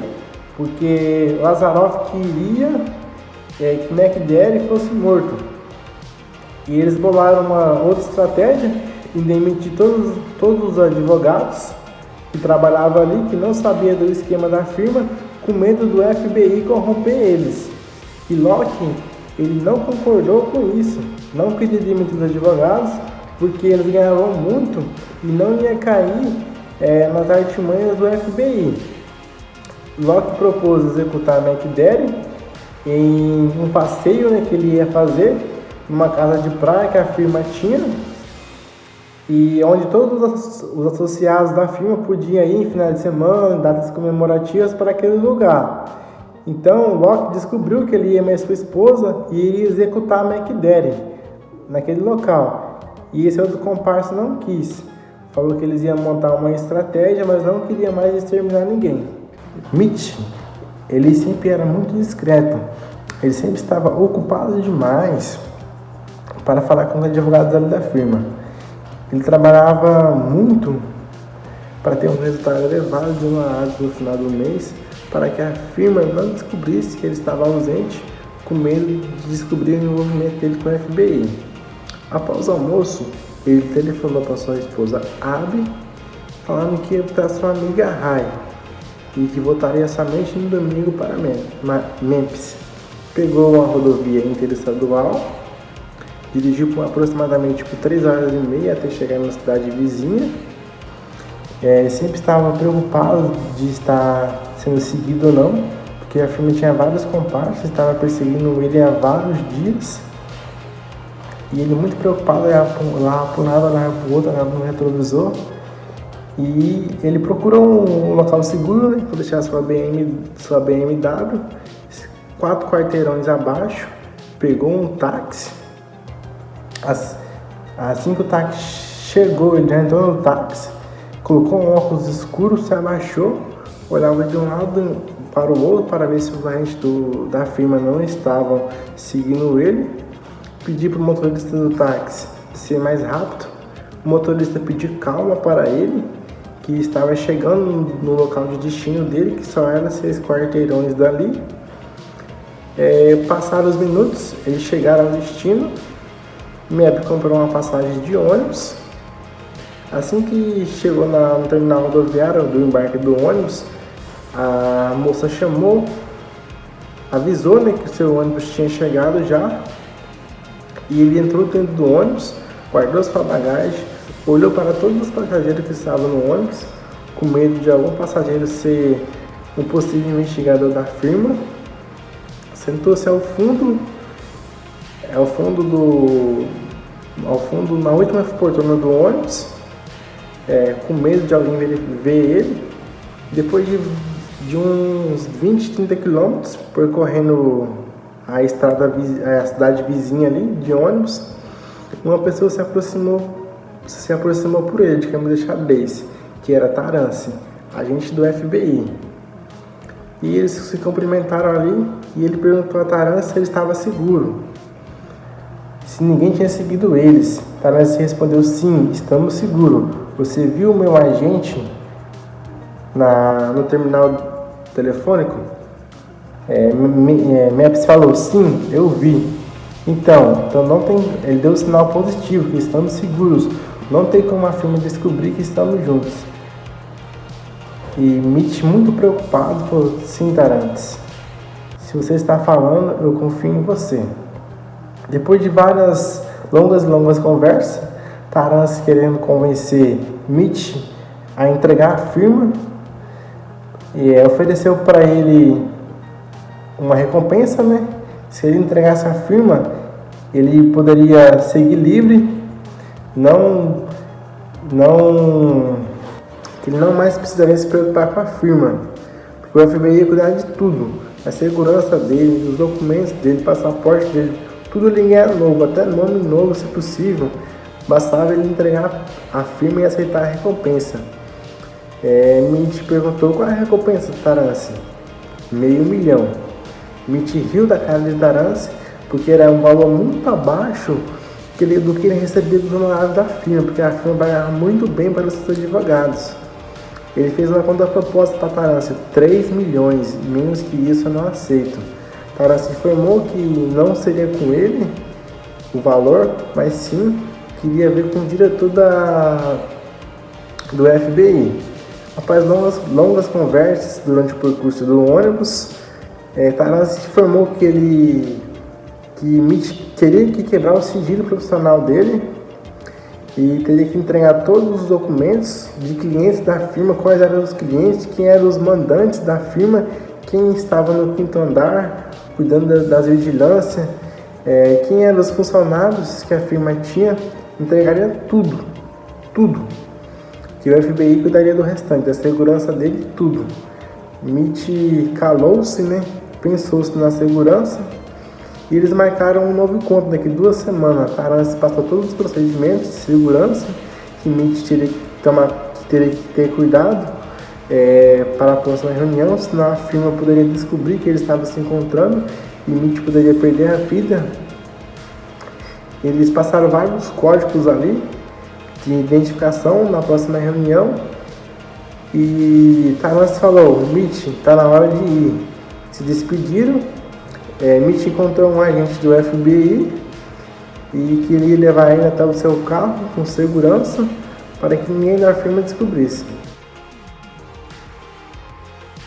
porque Lazaroff queria que McDaddy fosse morto. E eles bolaram uma outra estratégia em demitir todos os advogados que trabalhavam ali, que não sabiam do esquema da firma, com medo do FBI corromper eles. E Locke, ele não concordou com isso, não queria demitir os advogados, porque eles ganhavam muito e não ia cair nas artimanhas do FBI. Locke propôs executar McDaddy em um passeio que ele ia fazer numa casa de praia que a firma tinha, e onde todos os associados da firma podiam ir em final de semana, em datas comemorativas para aquele lugar. Então Locke descobriu que ele ia mais sua esposa e iria executar McDaddy naquele local. E esse outro comparsa não quis. Falou que eles iam montar uma estratégia, mas não queria mais exterminar ninguém. Mitch, ele sempre era muito discreto. Ele sempre estava ocupado demais para falar com os advogados da firma. Ele trabalhava muito para ter um resultado elevado de honorários no final do mês, para que a firma não descobrisse que ele estava ausente, com medo de descobrir o envolvimento dele com o FBI. Após o almoço, ele telefonou para sua esposa Abby, falando que ia visitar sua amiga Rai e que voltaria somente no domingo para Memphis. Pegou uma rodovia interestadual, dirigiu por aproximadamente 3 horas e meia até chegar na cidade vizinha. Sempre estava preocupado de estar sendo seguido ou não, porque a firma tinha vários comparsas, estava perseguindo ele há vários dias. E ele muito preocupado, lá para um lado, lá para o outro, olhava no retrovisor. E ele procurou um local seguro, né, para deixar sua BMW, 4 quarteirões abaixo, pegou um táxi. Assim que o táxi chegou, ele já entrou no táxi, colocou um óculos escuro, se abaixou, olhava de um lado para o outro para ver se os agentes da firma não estavam seguindo ele. Pediu para o motorista do táxi ser mais rápido. O motorista pediu calma para ele, que estava chegando no local de destino dele, que só era 6 quarteirões dali. Passaram os minutos, eles chegaram ao destino. Meb comprou uma passagem de ônibus. Assim que chegou no terminal rodoviário do embarque do ônibus, a moça chamou, avisou, né, que o seu ônibus tinha chegado já. E ele entrou dentro do ônibus, guardou sua bagagem, olhou para todos os passageiros que estavam no ônibus, com medo de algum passageiro ser um possível investigador da firma. Sentou-se ao fundo, na última poltrona do ônibus, com medo de alguém ver ele. Depois de uns 20, 30 quilômetros, percorrendo a cidade vizinha ali, de ônibus, uma pessoa se aproximou por ele, de camisa xadrez, que era Tarance, agente do FBI. E eles se cumprimentaram ali, e ele perguntou a Tarance se ele estava seguro, se ninguém tinha seguido eles. Tarance respondeu: sim, estamos seguros. Você viu o meu agente no terminal telefônico? Maps falou: sim, eu vi. Então não tem. Ele deu um sinal positivo, que estamos seguros. Não tem como a firma descobrir que estamos juntos. E Mitch, muito preocupado, falou: sim, Tarance, se você está falando, eu confio em você. Depois de várias longas conversas, Tarance querendo convencer Mitch a entregar a firma, ofereceu para ele uma recompensa, né? Se ele entregasse a firma, ele poderia seguir livre, que ele não mais precisaria se preocupar com a firma, porque o FBI ia cuidar de tudo, a segurança dele, os documentos dele, passaporte dele, tudo ele era novo, até nome novo, se possível. Bastava ele entregar a firma e aceitar a recompensa. Mitch perguntou: qual é a recompensa, Tarance? $500 mil. Mitch riu da cara de Tarance, porque era um valor muito abaixo do que ele recebia dos honorários da firma, porque a firma pagava muito bem para os seus advogados. Ele fez uma contraproposta para Tarance: 3 milhões, menos que isso eu não aceito. Tarance informou que não seria com ele o valor, mas sim queria ver com o diretor do FBI. Após longas conversas durante o percurso do ônibus, Tarance informou que Mitch teria que quebrar o sigilo profissional dele e teria que entregar todos os documentos de clientes da firma, quais eram os clientes, quem eram os mandantes da firma, quem estava no 5º andar, cuidando das vigilâncias, quem eram os funcionários que a firma tinha. Entregaria tudo. tudo. Que o FBI cuidaria do restante, da segurança dele, tudo. Mitch calou-se, né? Pensou-se na segurança. E eles marcaram um novo encontro daqui 2 semanas. A Carance passou todos os procedimentos de segurança que Mitch teria que ter cuidado para a próxima reunião, senão a firma poderia descobrir que ele estava se encontrando e Mitch poderia perder a vida. Eles passaram vários códigos ali de identificação na próxima reunião e Carance falou: Mitch, está na hora de ir. Se despediram. Mitch encontrou um agente do FBI e queria levar ele até o seu carro com segurança para que ninguém da firma descobrisse.